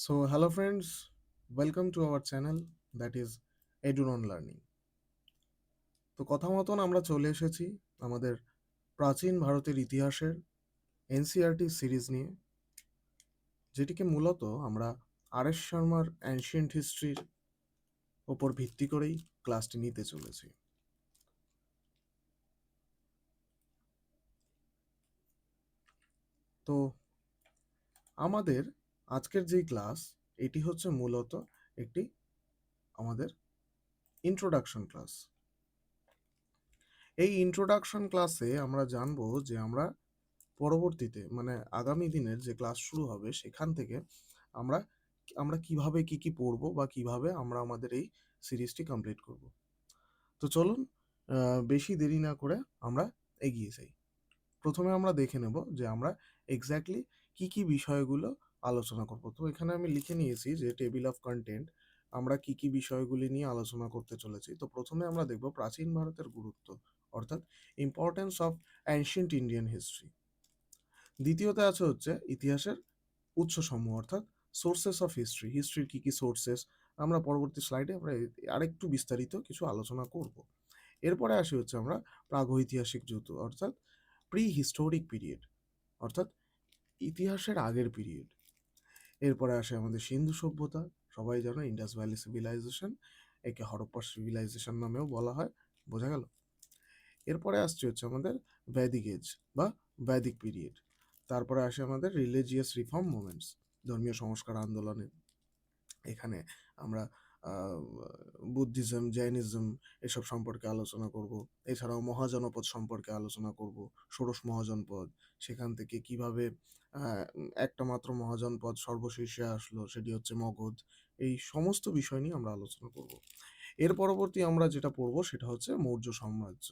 So, hello friends, welcome to our channel that is Edunon Learning. তো কথা মতন আমরা চলে এসেছি আমাদের প্রাচীন ভারতের ইতিহাসের এনসিইআরটি সিরিজ নিয়ে, যেটিকে মূলত আমরা আর.এস. শর্মার অ্যানশিয়েন্ট হিস্ট্রির ওপর ভিত্তি করেই ক্লাসটি নিতে চলেছি। তো আমাদের আজকের যেই ক্লাস, এটি হচ্ছে মূলত একটি আমাদের ইন্ট্রোডাকশন ক্লাস। এই ইন্ট্রোডাকশন ক্লাসে আমরা জানবো যে আমরা পরবর্তীতে মানে আগামী দিনের যে ক্লাস শুরু হবে সেখান থেকে আমরা আমরা কিভাবে কি পড়বো বা কিভাবে আমরা আমাদের এই সিরিজটি কমপ্লিট করব। তো চলুন বেশি দেরি না করে আমরা এগিয়ে যাই। প্রথমে আমরা দেখে নেব যে আমরা এক্স্যাক্টলি কি বিষয়গুলো আলোচনা করব। তো এখানে আমি লিখে নিয়েছি যে টেবিল অফ কন্টেন্ট আমরা কি বিষয়গুলি নিয়ে আলোচনা করতে চলেছি। তো প্রথমে আমরা দেখব প্রাচীন ভারতের গুরুত্ব, অর্থাৎ importance of ancient Indian history. দ্বিতীয়তে আছে হচ্ছে ইতিহাসের উৎসসমূহ, অর্থাৎ সোর্সেস অফ হিস্ট্রি, হিস্ট্রির কি সোর্সেস আমরা পরবর্তী স্লাইডে আমরা আরেকটু বিস্তারিত কিছু আলোচনা করব। এরপরে আসি হচ্ছে আমরা প্রাগৈতিহাসিক যুগ, অর্থাৎ প্রি হিস্টোরিক পিরিয়ড, অর্থাৎ ইতিহাসের আগের পিরিয়ড। এরপরে আসে আমাদের সিন্ধু সভ্যতা, সবাই জানো ইন্ডাস ভ্যালি সিভিলাইজেশন, একে হরপ্পা সিভিলাইজেশন নামেও বলা হয়, বোঝা গেল। এরপরে আসছে হচ্ছে আমাদের ভেদিক এজ বা ভেদিক পিরিয়ড। তারপরে আসে আমাদের রিলিজিয়াস রিফর্ম মুভমেন্টস, ধর্মীয় সংস্কার আন্দোলনে। এখানে আমরা বুদ্ধিজম, জৈনিজম এসব সম্পর্কে আলোচনা করব। এছাড়াও মহাজনপদ সম্পর্কে আলোচনা করব, ষোড়শ মহাজনপদ, সেখান থেকে কিভাবে একটা মাত্র মহাজনপদ সর্বশীর্ষে আসলো, সেটি হচ্ছে মগধ। এই সমস্ত বিষয় নিয়ে আমরা আলোচনা করব। এর পরবর্তী আমরা যেটা পড়বো সেটা হচ্ছে মৌর্য সাম্রাজ্য।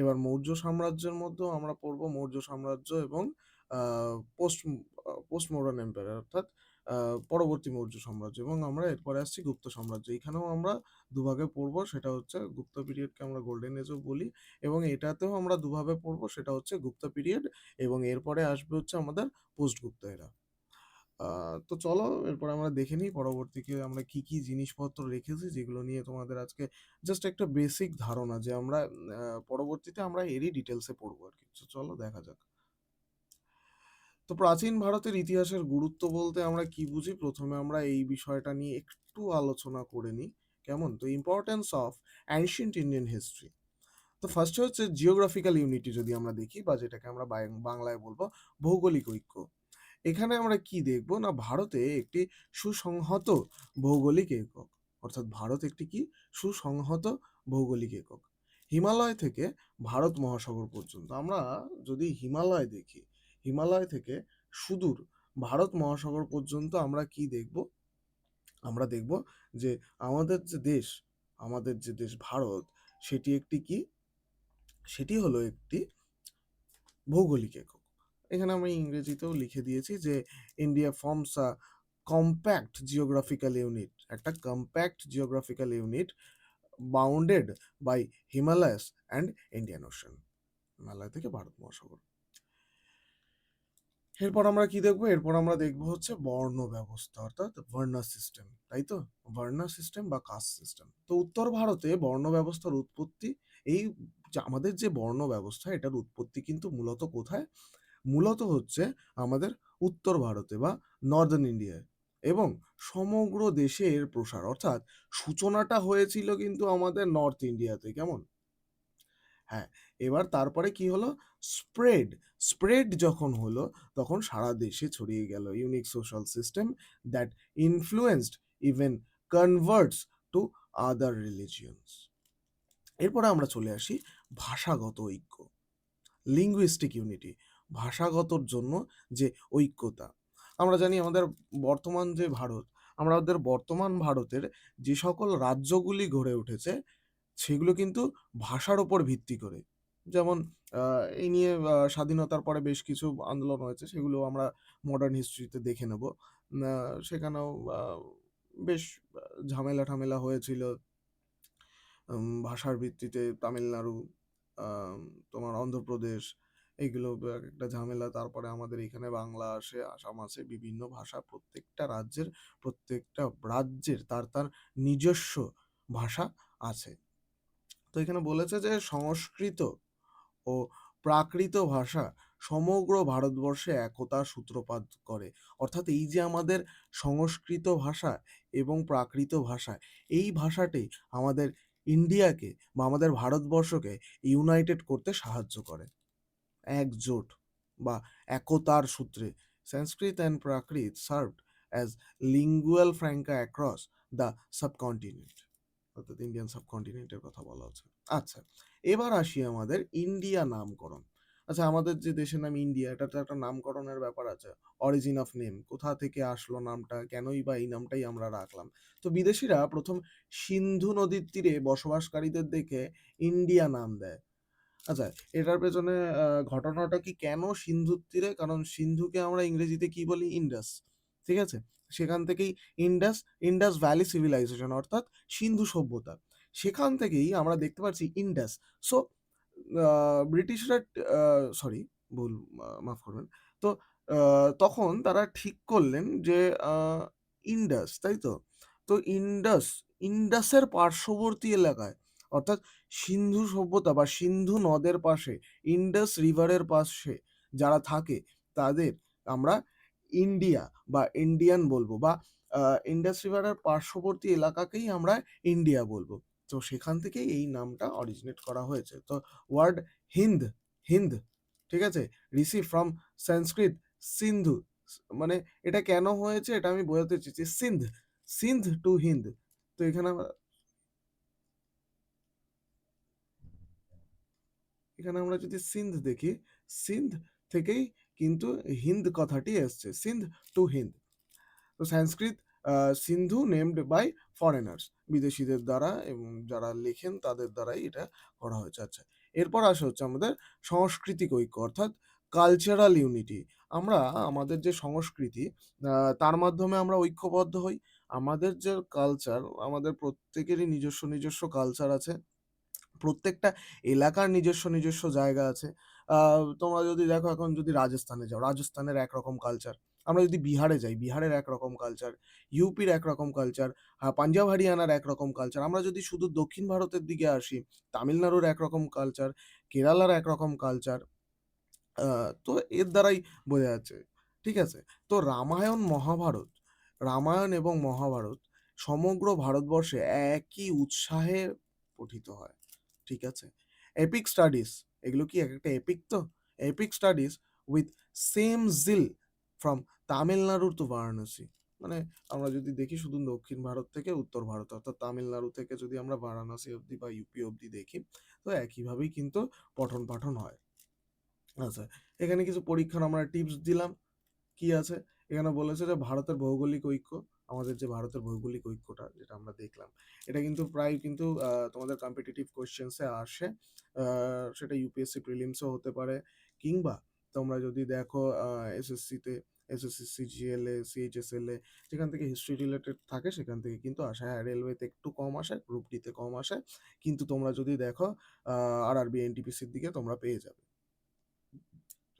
এবার মৌর্য সাম্রাজ্যের মধ্যেও আমরা পড়ব মৌর্য সাম্রাজ্য এবং পোস্ট পোস্ট মডার্ন এম্পায়ার, অর্থাৎ পরবর্তী মৌর্য সাম্রাজ্য, এবং আমরা এরপরে আসছি গুপ্ত সাম্রাজ্য। এখানেও আমরা দুভাগে পড়বো, সেটা হচ্ছে গুপ্ত পিরিয়ডকে আমরা গোল্ডেন এজও বলি, এবং এটাতেও আমরা দুভাবে পড়বো, সেটা হচ্ছে গুপ্ত পিরিয়ড এবং এরপরে আসবে হচ্ছে আমাদের পোস্ট গুপ্ত এরা। তো চলো এরপর আমরা দেখে নিই পরবর্তীকে আমরা কি জিনিসপত্র রেখেছি, যেগুলো নিয়ে তোমাদের আজকে জাস্ট একটা বেসিক ধারণা, যে আমরা পরবর্তীতে আমরা এরই ডিটেলসে পড়বো আর কি। তো চলো দেখা যাক। তো প্রাচীন ভারতের ইতিহাসের গুরুত্ব বলতে আমরা কি বুঝি, প্রথমে আমরা এই বিষয়টা নিয়ে একটু আলোচনা করে নিই, কেমন? তো importance of ancient Indian history. তো ফার্স্টে হচ্ছে জিওগ্রাফিক্যাল ইউনিটি, যদি আমরা দেখি, বা যেটাকে আমরা বাংলায় বলবো ভৌগোলিক ঐক্য। এখানে আমরা কি দেখব না, ভারতে একটি সুসংহত ভৌগোলিক একক, অর্থাৎ ভারত একটি কি সুসংহত ভৌগোলিক একক। হিমালয় থেকে ভারত মহাসাগর পর্যন্ত আমরা যদি হিমালয় দেখি, হিমালয় থেকে সুদূর ভারত মহাসাগর পর্যন্ত আমরা কি দেখব, আমরা দেখব যে আমাদের যে দেশ, আমাদের যে দেশ ভারত, সেটি একটি কি, সেটি হলো একটি ভৌগোলিক একক। এখানে আমি ইংরেজিতেও লিখে দিয়েছি যে India forms a compact geographical unit, একটা compact geographical unit bounded by Himalayas and Indian Ocean, Himalaya থেকে ভারত মহাসাগর। এরপর আমরা কি দেখবো, এরপর আমরা দেখবো হচ্ছে বর্ণ ব্যবস্থা, অর্থাৎ ভার্না সিস্টেম, তাই তো, ভার্না সিস্টেম বা কাস্ট সিস্টেম। তো উত্তর ভারতে বর্ণ ব্যবস্থার উৎপত্তি, এই যে আমাদের যে বর্ণ ব্যবস্থা, এটার উৎপত্তি কিন্তু মূলত কোথায়, মূলত হচ্ছে আমাদের উত্তর ভারতে বা নর্দার্ন ইন্ডিয়ায়, এবং সমগ্র দেশে এর প্রসার, অর্থাৎ সূচনাটা হয়েছিল কিন্তু আমাদের নর্থ ইন্ডিয়াতে, কেমন? হ্যাঁ, এবার তারপরে কি হলো, স্প্রেড, স্প্রেড যখন হলো তখন সারা দেশে ছড়িয়ে গেল unique social system that influenced even converts to other religions. এরপরে আমরা চলে আসি ভাষাগত ঐক্য, লিঙ্গুইস্টিক ইউনিটি, ভাষাগতর জন্য যে ঐক্যতা। আমরা জানি আমাদের বর্তমান যে ভারত, আমাদের বর্তমান ভারতের যে সকল রাজ্যগুলি গড়ে উঠেছে সেগুলো কিন্তু ভাষার ওপর ভিত্তি করে। যেমন এই নিয়ে স্বাধীনতার পরে বেশ কিছু আন্দোলন হয়েছে, সেগুলো আমরা মডার্ন হিস্ট্রিতে দেখে নেব। সেখানেও বেশ ঝামেলা ঠামেলা হয়েছিল ভাষার ভিত্তিতে। তামিলনাড়ু, তোমার অন্ধ্রপ্রদেশ, এগুলো একটা ঝামেলা। তারপরে আমাদের এখানে বাংলা আসে, আসাম আসে, বিভিন্ন ভাষা, প্রত্যেকটা রাজ্যের তার তার নিজস্ব ভাষা আছে। তো এখানে বলেছে যে সংস্কৃত ও প্রাকৃত ভাষা সমগ্র ভারতবর্ষে একতার সূত্রপাত করে। অর্থাৎ এই যে আমাদের সংস্কৃত ভাষা এবং প্রাকৃত ভাষা, এই ভাষাটি আমাদের ইন্ডিয়াকে বা আমাদের ভারতবর্ষকে ইউনাইটেড করতে সাহায্য করে, একজোট বা একতার সূত্রে। Sanskrit and Prakrit served as lingua franca across the subcontinent, অর্থাৎ ইন্ডিয়ান সাবকন্টিনেন্টের কথা বলা হচ্ছে। আচ্ছা, এবার আসি আমাদের ইন্ডিয়া নামকরণ। আচ্ছা, আমাদের যে দেশের নাম ইন্ডিয়া, এটা তো একটা নামকরণের ব্যাপার আছে। অরিজিন অফ নেম, কোথা থেকে আসলো নামটা, কেনই বা এই নামটাই আমরা রাখলাম? তো বিদেশিরা প্রথম সিন্ধু নদীর তীরে বসবাসকারীদের দেখে ইন্ডিয়া নাম দেয়। আচ্ছা, এটার পেছনে ঘটনাটা কি, কেন সিন্ধুর তীরে? কারণ সিন্ধুকে আমরা ইংরেজিতে কি বলি? ইন্ডাস। ঠিক আছে? সেখান থেকেই ইন্ডাস, ইন্ডাস ভ্যালি সিভিলাইজেশন, অর্থাৎ সিন্ধু সভ্যতা। সেখান থেকেই আমরা দেখতে পাচ্ছি ইন্ডাস। সো ব্রিটিশরা, সরি, ভুল, মাফ করবেন। তো তখন তারা ঠিক করলেন যে ইন্ডাস, তাই তো? তো ইন্ডাস, ইন্ডাসের পার্শ্ববর্তী এলাকায়, অর্থাৎ সিন্ধু সভ্যতা বা সিন্ধু নদের পাশে, ইন্ডাস রিভারের পাশে যারা থাকে তাদের আমরা ইন্ডিয়া বা ইন্ডিয়ান বলবো, বা ইন্ডাস রিভারের পার্শ্ববর্তী এলাকাকেই আমরা ইন্ডিয়া বলবো। তো সেখান থেকেই এই নামটা অরিজিনেট করা হয়েছে। তো ওয়ার্ড হিন্দ, হিন্দ, ঠিক আছে, রিসিভ ফ্রম সংস্কৃত সিন্ধু, মানে এটা কেন হয়েছে এটা আমি বোঝাতে চেয়েছি। সিন্ধ, সিন্ধ টু হিন্দ। তো এখানে আমরা যদি সিন্ধ দেখি, সিন্ধ থেকেই কিন্তু হিন্দ কথাটি এসছে, সিন্ধ টু হিন্দ। তো সংস্কৃত সিন্ধু নেমড বাই ফরেনার্স, বিদেশিদের দ্বারা এবং যারা লেখেন তাদের দ্বারাই এটা করা হয়েছে। আচ্ছা, এরপর আসা হচ্ছে আমাদের সাংস্কৃতিক ঐক্য, অর্থাৎ কালচারাল ইউনিটি। আমরা আমাদের যে সংস্কৃতি, তার মাধ্যমে আমরা ঐক্যবদ্ধ হই। আমাদের যে কালচার, আমাদের প্রত্যেকেরই নিজস্ব নিজস্ব কালচার আছে, প্রত্যেকটা এলাকার নিজস্ব নিজস্ব জায়গা আছে। তোমরা যদি দেখো, এখন যদি রাজস্থানে যাও, রাজস্থানের একরকম কালচার। আমরা যদি বিহারে যাই, বিহারের একরকম কালচার। ইউপির একরকম কালচার। পাঞ্জাব হরিয়ানার একরকম কালচার। আমরা যদি শুধু দক্ষিণ ভারতের দিকে আসি, তামিলনাড়ুর একরকম কালচার, কেরালার একরকম কালচার। তো এর দ্বারাই বোঝা যাচ্ছে। ঠিক আছে? তো রামায়ণ এবং মহাভারত সমগ্র ভারতবর্ষে একই উৎসাহে পঠিত হয়। ঠিক আছে? এপিক স্টাডিজ, এগুলো কি একেকটা এপিক তো? Epic studies with same zeal from Tamil Nadu to Varanasi. মানে আমরা যদি দেখি শুধু দক্ষিণ ভারত থেকে উত্তর ভারত, অর্থাৎ তামিলনাড়ু থেকে যদি আমরা বারাণসী অব্দি বা ইউপি অব্দি দেখি, তো একইভাবেই কিন্তু পঠন পাঠন হয়। আচ্ছা, এখানে কিছু পরীক্ষার আমরা টিপস দিলাম। কি আছে? এখানে বলেছে যে ভারতের ভৌগোলিক ঐক্য, আমাদের যে ভারতের ভৌগোলিক ঐক্যটা যেটা আমরা দেখলাম, এটা কিন্তু প্রায় কিন্তু তোমাদের কম্পিটিটিভ কোয়েশ্চেন্সে আসে। সেটা ইউপিএসসি প্রিলিমসও হতে পারে, কিংবা তোমরা যদি দেখো এসএসসিতে, এসএসসি সিজিএল এ, সিএইচএসএল এ, যেখান থেকে হিস্ট্রি রিলেটেড থাকে সেখান থেকে কিন্তু আসে। হ্যাঁ, রেলওয়েতে একটু কম আসে, গ্রুপ ডিতে কম আসে, কিন্তু তোমরা যদি দেখো আরআরবি এনটিপিসির দিকে তোমরা পেয়ে যাবে।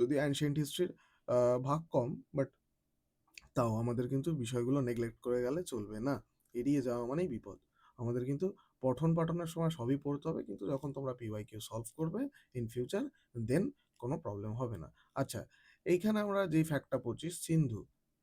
যদি অ্যানশিয়েন্ট হিস্ট্রির ভাগ কম, বাট তাও আমাদের কিন্তু বিষয়গুলো নেগলেক্ট করে গেলে চলবে না। এড়িয়ে যাওয়া মানেই বিপদ। আমাদের কিন্তু পঠন পাঠনের সময় সবই পড়তে হবে, কিন্তু যখন তোমরা পিওয়াইকিউ সলভ করবে ইন ফিউচার, দেন কোনো প্রবলেম হবে না। আচ্ছা, এইখানে আমরা যেই ফ্যাক্টটা পড়ছি, সিন্ধু,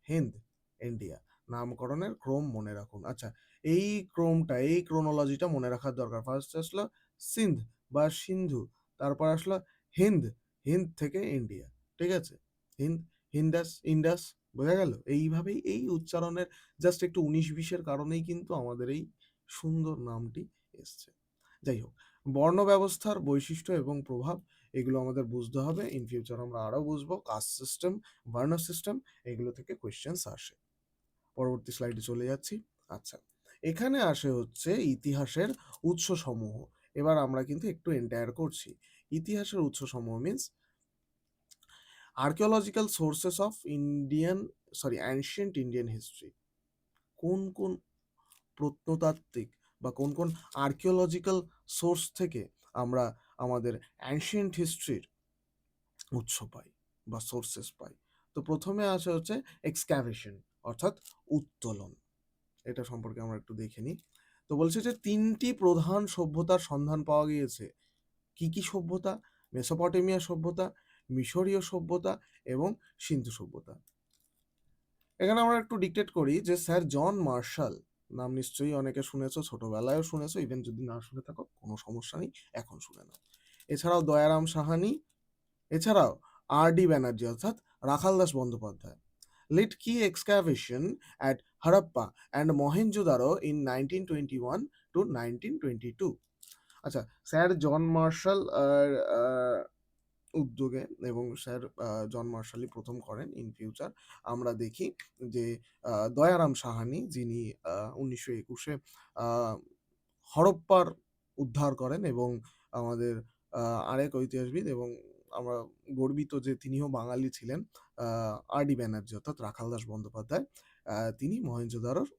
হিন্দ, ইন্ডিয়া, নামকরণের ক্রম মনে রাখুন। আচ্ছা, এই ক্রমটা, এই ক্রোনোলজিটা মনে রাখার দরকার। ফার্স্ট আসলো সিন্ধ বা সিন্ধু, তারপর আসলো হিন্দ, হিন্দ থেকে ইন্ডিয়া। ঠিক আছে? হিন্দ, হিন্দাস, ইন্ডাস, বোঝা গেল? এইভাবেই এই উচ্চারণের জাস্ট একটু ১৯-২০-এর কারণেই কিন্তু আমাদের এই সুন্দর নামটি এসছে। যাই হোক, বর্ণ ব্যবস্থার বৈশিষ্ট্য এবং প্রভাব, এগুলো আমাদের বুঝতে হবে। ইন ফিউচার আমরা আরও বুঝবো। কাস্ট সিস্টেম, বর্ণ সিস্টেম, এগুলো থেকে কোয়েশ্চেন্স আসে। পরবর্তী স্লাইডে চলে যাচ্ছি। আচ্ছা, এখানে আসে হচ্ছে ইতিহাসের উৎসসমূহ। এবার আমরা কিন্তু একটু এন্টায়ার করছি। ইতিহাসের উৎসসমূহ means archaeological sources of Indian, sorry, ancient Indian history. কোন কোন প্রত্নতাত্ত্বিক বা কোন কোন আর্কিওলজিক্যাল সোর্স থেকে আমরা আমাদের অ্যানশিয়েন্ট হিস্ট্রির উৎস পাই বা সোর্সেস পাই। তো প্রথমে আসে হচ্ছে এক্সক্যাভেশন, অর্থাৎ উত্তোলন। এটা সম্পর্কে আমরা একটু দেখে নিই। তো বলছে যে ৩টি প্রধান সভ্যতার সন্ধান পাওয়া গিয়েছে। কি, কি সভ্যতা? মেসোপটেমিয়া সভ্যতা, মিশরীয় সভ্যতা এবং সিন্ধু সভ্যতা। এখানে আমরা একটু ডিকটেট করি যে স্যার জন মার্শাল, নাম নিশ্চয়ই অনেকে শুনেছো, ছোটবেলায়ও শুনেছো, ইভেন যদি না শুনে থাকো কোনো সমস্যা নেই, এখন শুনে নাও। এছাড়াও দয়ারাম সাহানি, এছাড়াও আর ডি ব্যানার্জি অর্থাৎ রাখাল Das Bandyopadhyay. Led key excavation at Harappa and Mohenjo-daro in 1921 to 1922. আচ্ছা, স্যার জন মার্শাল উদ্যোগে, এবং স্যার জন মার্শালই প্রথম করেন। ইন ফিউচার আমরা দেখি যে দয়ারাম সাহানি, যিনি 1921-এ হরপ্পার উদ্ধার করেন, এবং আমাদের আরেক ঐতিহাসবিদ এবং আমরা গর্বিত যে তিনিও বাঙালি ছিলেন, আর ডি ব্যানার্জি অর্থাৎ রাখাল দাস বন্দ্যোপাধ্যায়, তিনি মহেঞ্জোদারোর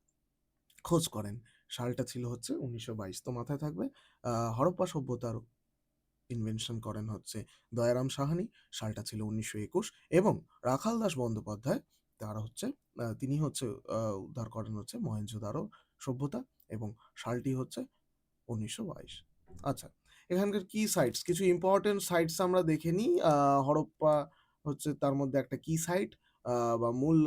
খোঁজ করেন। সালটা ছিল হচ্ছে 1922। তো মাথায় থাকবে হরপ্পা সভ্যতার ইনভেনশন করেন হচ্ছে দয়ারাম সাহানি, সালটা ছিল 1921, এবং রাখাল দাস বন্দ্যোপাধ্যায় তারা হচ্ছে তিনি হচ্ছে উদ্ধার করেন হচ্ছে মহেঞ্জোদারো সভ্যতা, এবং সালটি হচ্ছে 1922। আচ্ছা, এখানকার কি সাইটস, কিছু ইম্পর্টেন্ট সাইটস আমরা দেখে নিই। হরপ্পা হচ্ছে তার মধ্যে একটা কি সাইট, বা মূল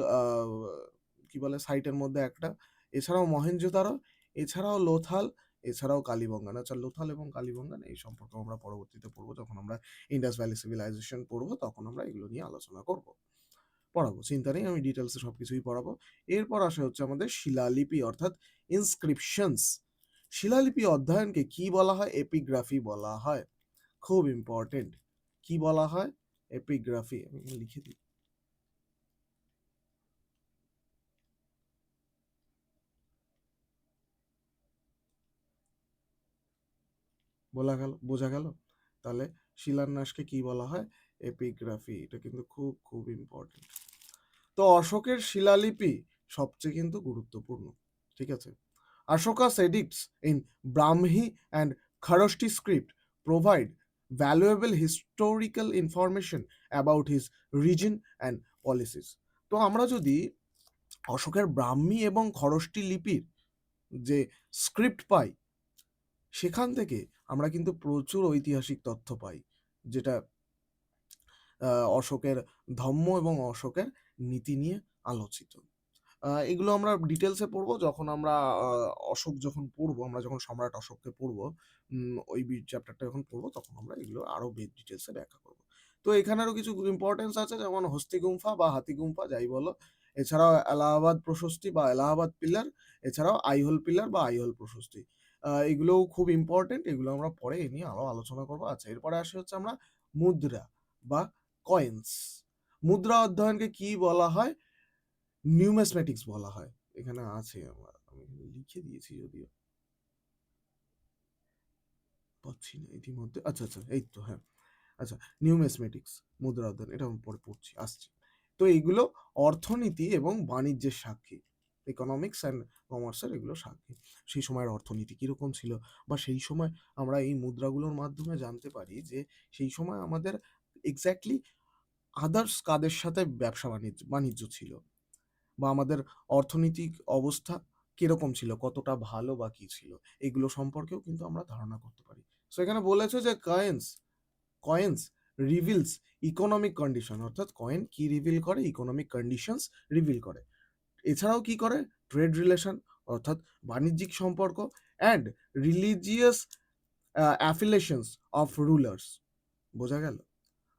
কি বলে সাইটের মধ্যে একটা। এছাড়াও মহেঞ্জোদারো, এছাড়াও লোথাল, এছাড়াও কালীবঙ্গান। আচ্ছা, লোথাল এবং কালীবঙ্গান এই সম্পর্কে আমরা পরবর্তীতে পড়বো, যখন আমরা ইন্ডাস ভ্যালি সিভিলাইজেশন পড়বো তখন আমরা এগুলো নিয়ে আলোচনা করব, পড়াবো, চিন্তা নেই, আমি ডিটেলসে সবকিছুই পড়াবো। এরপর আসে হচ্ছে আমাদের শিলালিপি অর্থাৎ ইনস্ক্রিপশনস। শিলালিপি অধ্যয়নকে কি বলা হয়? এপিগ্রাফি বলা হয়। খুব ইম্পর্টেন্ট। কি বলা হয়? এপিগ্রাফি। আমি এখানে লিখে দিই। বোঝা গেল? তাহলে শিলান্যাসকে কি বলা হয়? এপিগ্রাফি। এটা কিন্তু খুব খুব ইম্পর্টেন্ট। তো অশোকের শিলালিপি সবচেয়ে কিন্তু গুরুত্বপূর্ণ, ঠিক আছে? Ashoka's edicts in Brahmi and Kharashti script provide valuable historical information about his region and policies. তো আমরা যদি অশোকের ব্রাহ্মী এবং খরষ্টি লিপির যে স্ক্রিপ্ট পাই, সেখান থেকে আমরা কিন্তু প্রচুর ঐতিহাসিক তথ্য পাই, যেটা অশোকের ধম্ম এবং অশোকের নীতি নিয়ে আলোচিত। এগুলো আমরা ডিটেলসে পড়বো যখন আমরা অশোক যখন পড়বো, আমরা যখন সম্রাট অশোককে পড়বো, ওই চ্যাপ্টারটা যখন পড়বো তখন আমরা এগুলো আরো ডিটেলসে ব্যাখ্যা করবো। তো এখানেরও কিছু ইম্পর্টেন্স আছে, যেমন হস্তি গুম্ফা বা হাতি গুম্ফা যাই বলো, এছাড়াও এলাহাবাদ প্রশস্তি বা এলাহাবাদ পিলার, এছাড়াও আইহোল পিলার বা আইহোল প্রশস্তি। এগুলোও খুব ইম্পর্টেন্ট, এগুলো আমরা পরে এ নিয়ে আরো আলোচনা করবো। আচ্ছা, এরপরে আসে হচ্ছে আমরা মুদ্রা বা কয়েন্স। মুদ্রা অধ্যয়নকে কি বলা হয়? নিউমেসমেটিক্স বলা হয়। এখানে আছে, আমি লিখে দিয়েছি যদিও, পাচ্ছি না ইতিমধ্যে। আচ্ছা আচ্ছা, এই তো, হ্যাঁ। আচ্ছা, নিউমেসমেটিক্স, মুদ্রা অধ্যয়ন, এটা আমি পরে পড়ছি, আসছি। তো এইগুলো অর্থনীতি এবং বাণিজ্যের সাক্ষী, ইকোনমিক্স অ্যান্ড কমার্সের এগুলো সাক্ষী। সেই সময়ের অর্থনীতি কীরকম ছিল, বা সেই সময় আমরা এই মুদ্রাগুলোর মাধ্যমে জানতে পারি যে সেই সময় আমাদের এক্স্যাক্টলি আদার্স কাদের সাথে ব্যবসা বাণিজ্য ছিল, বা আমাদের অর্থনৈতিক অবস্থা কিরকম ছিল, কতটা ভালো বা কি ছিল, এগুলো সম্পর্কেও কিন্তু আমরা ধারণা করতে পারি। সো এখানে বলেছে যে কয়েন্স রিভিলস ইকোনমিক কন্ডিশন, অর্থাৎ কয়েন কি রিভিল করে? ইকোনমিক কন্ডিশনস রিভিল করে। এছাড়াও কি করে? ট্রেড রিলেশন, অর্থাৎ বাণিজ্যিক সম্পর্ক, অ্যান্ড রিলিজিয়াস অ্যাফিলেশনস অফ রুলার্স। বোঝা গেল?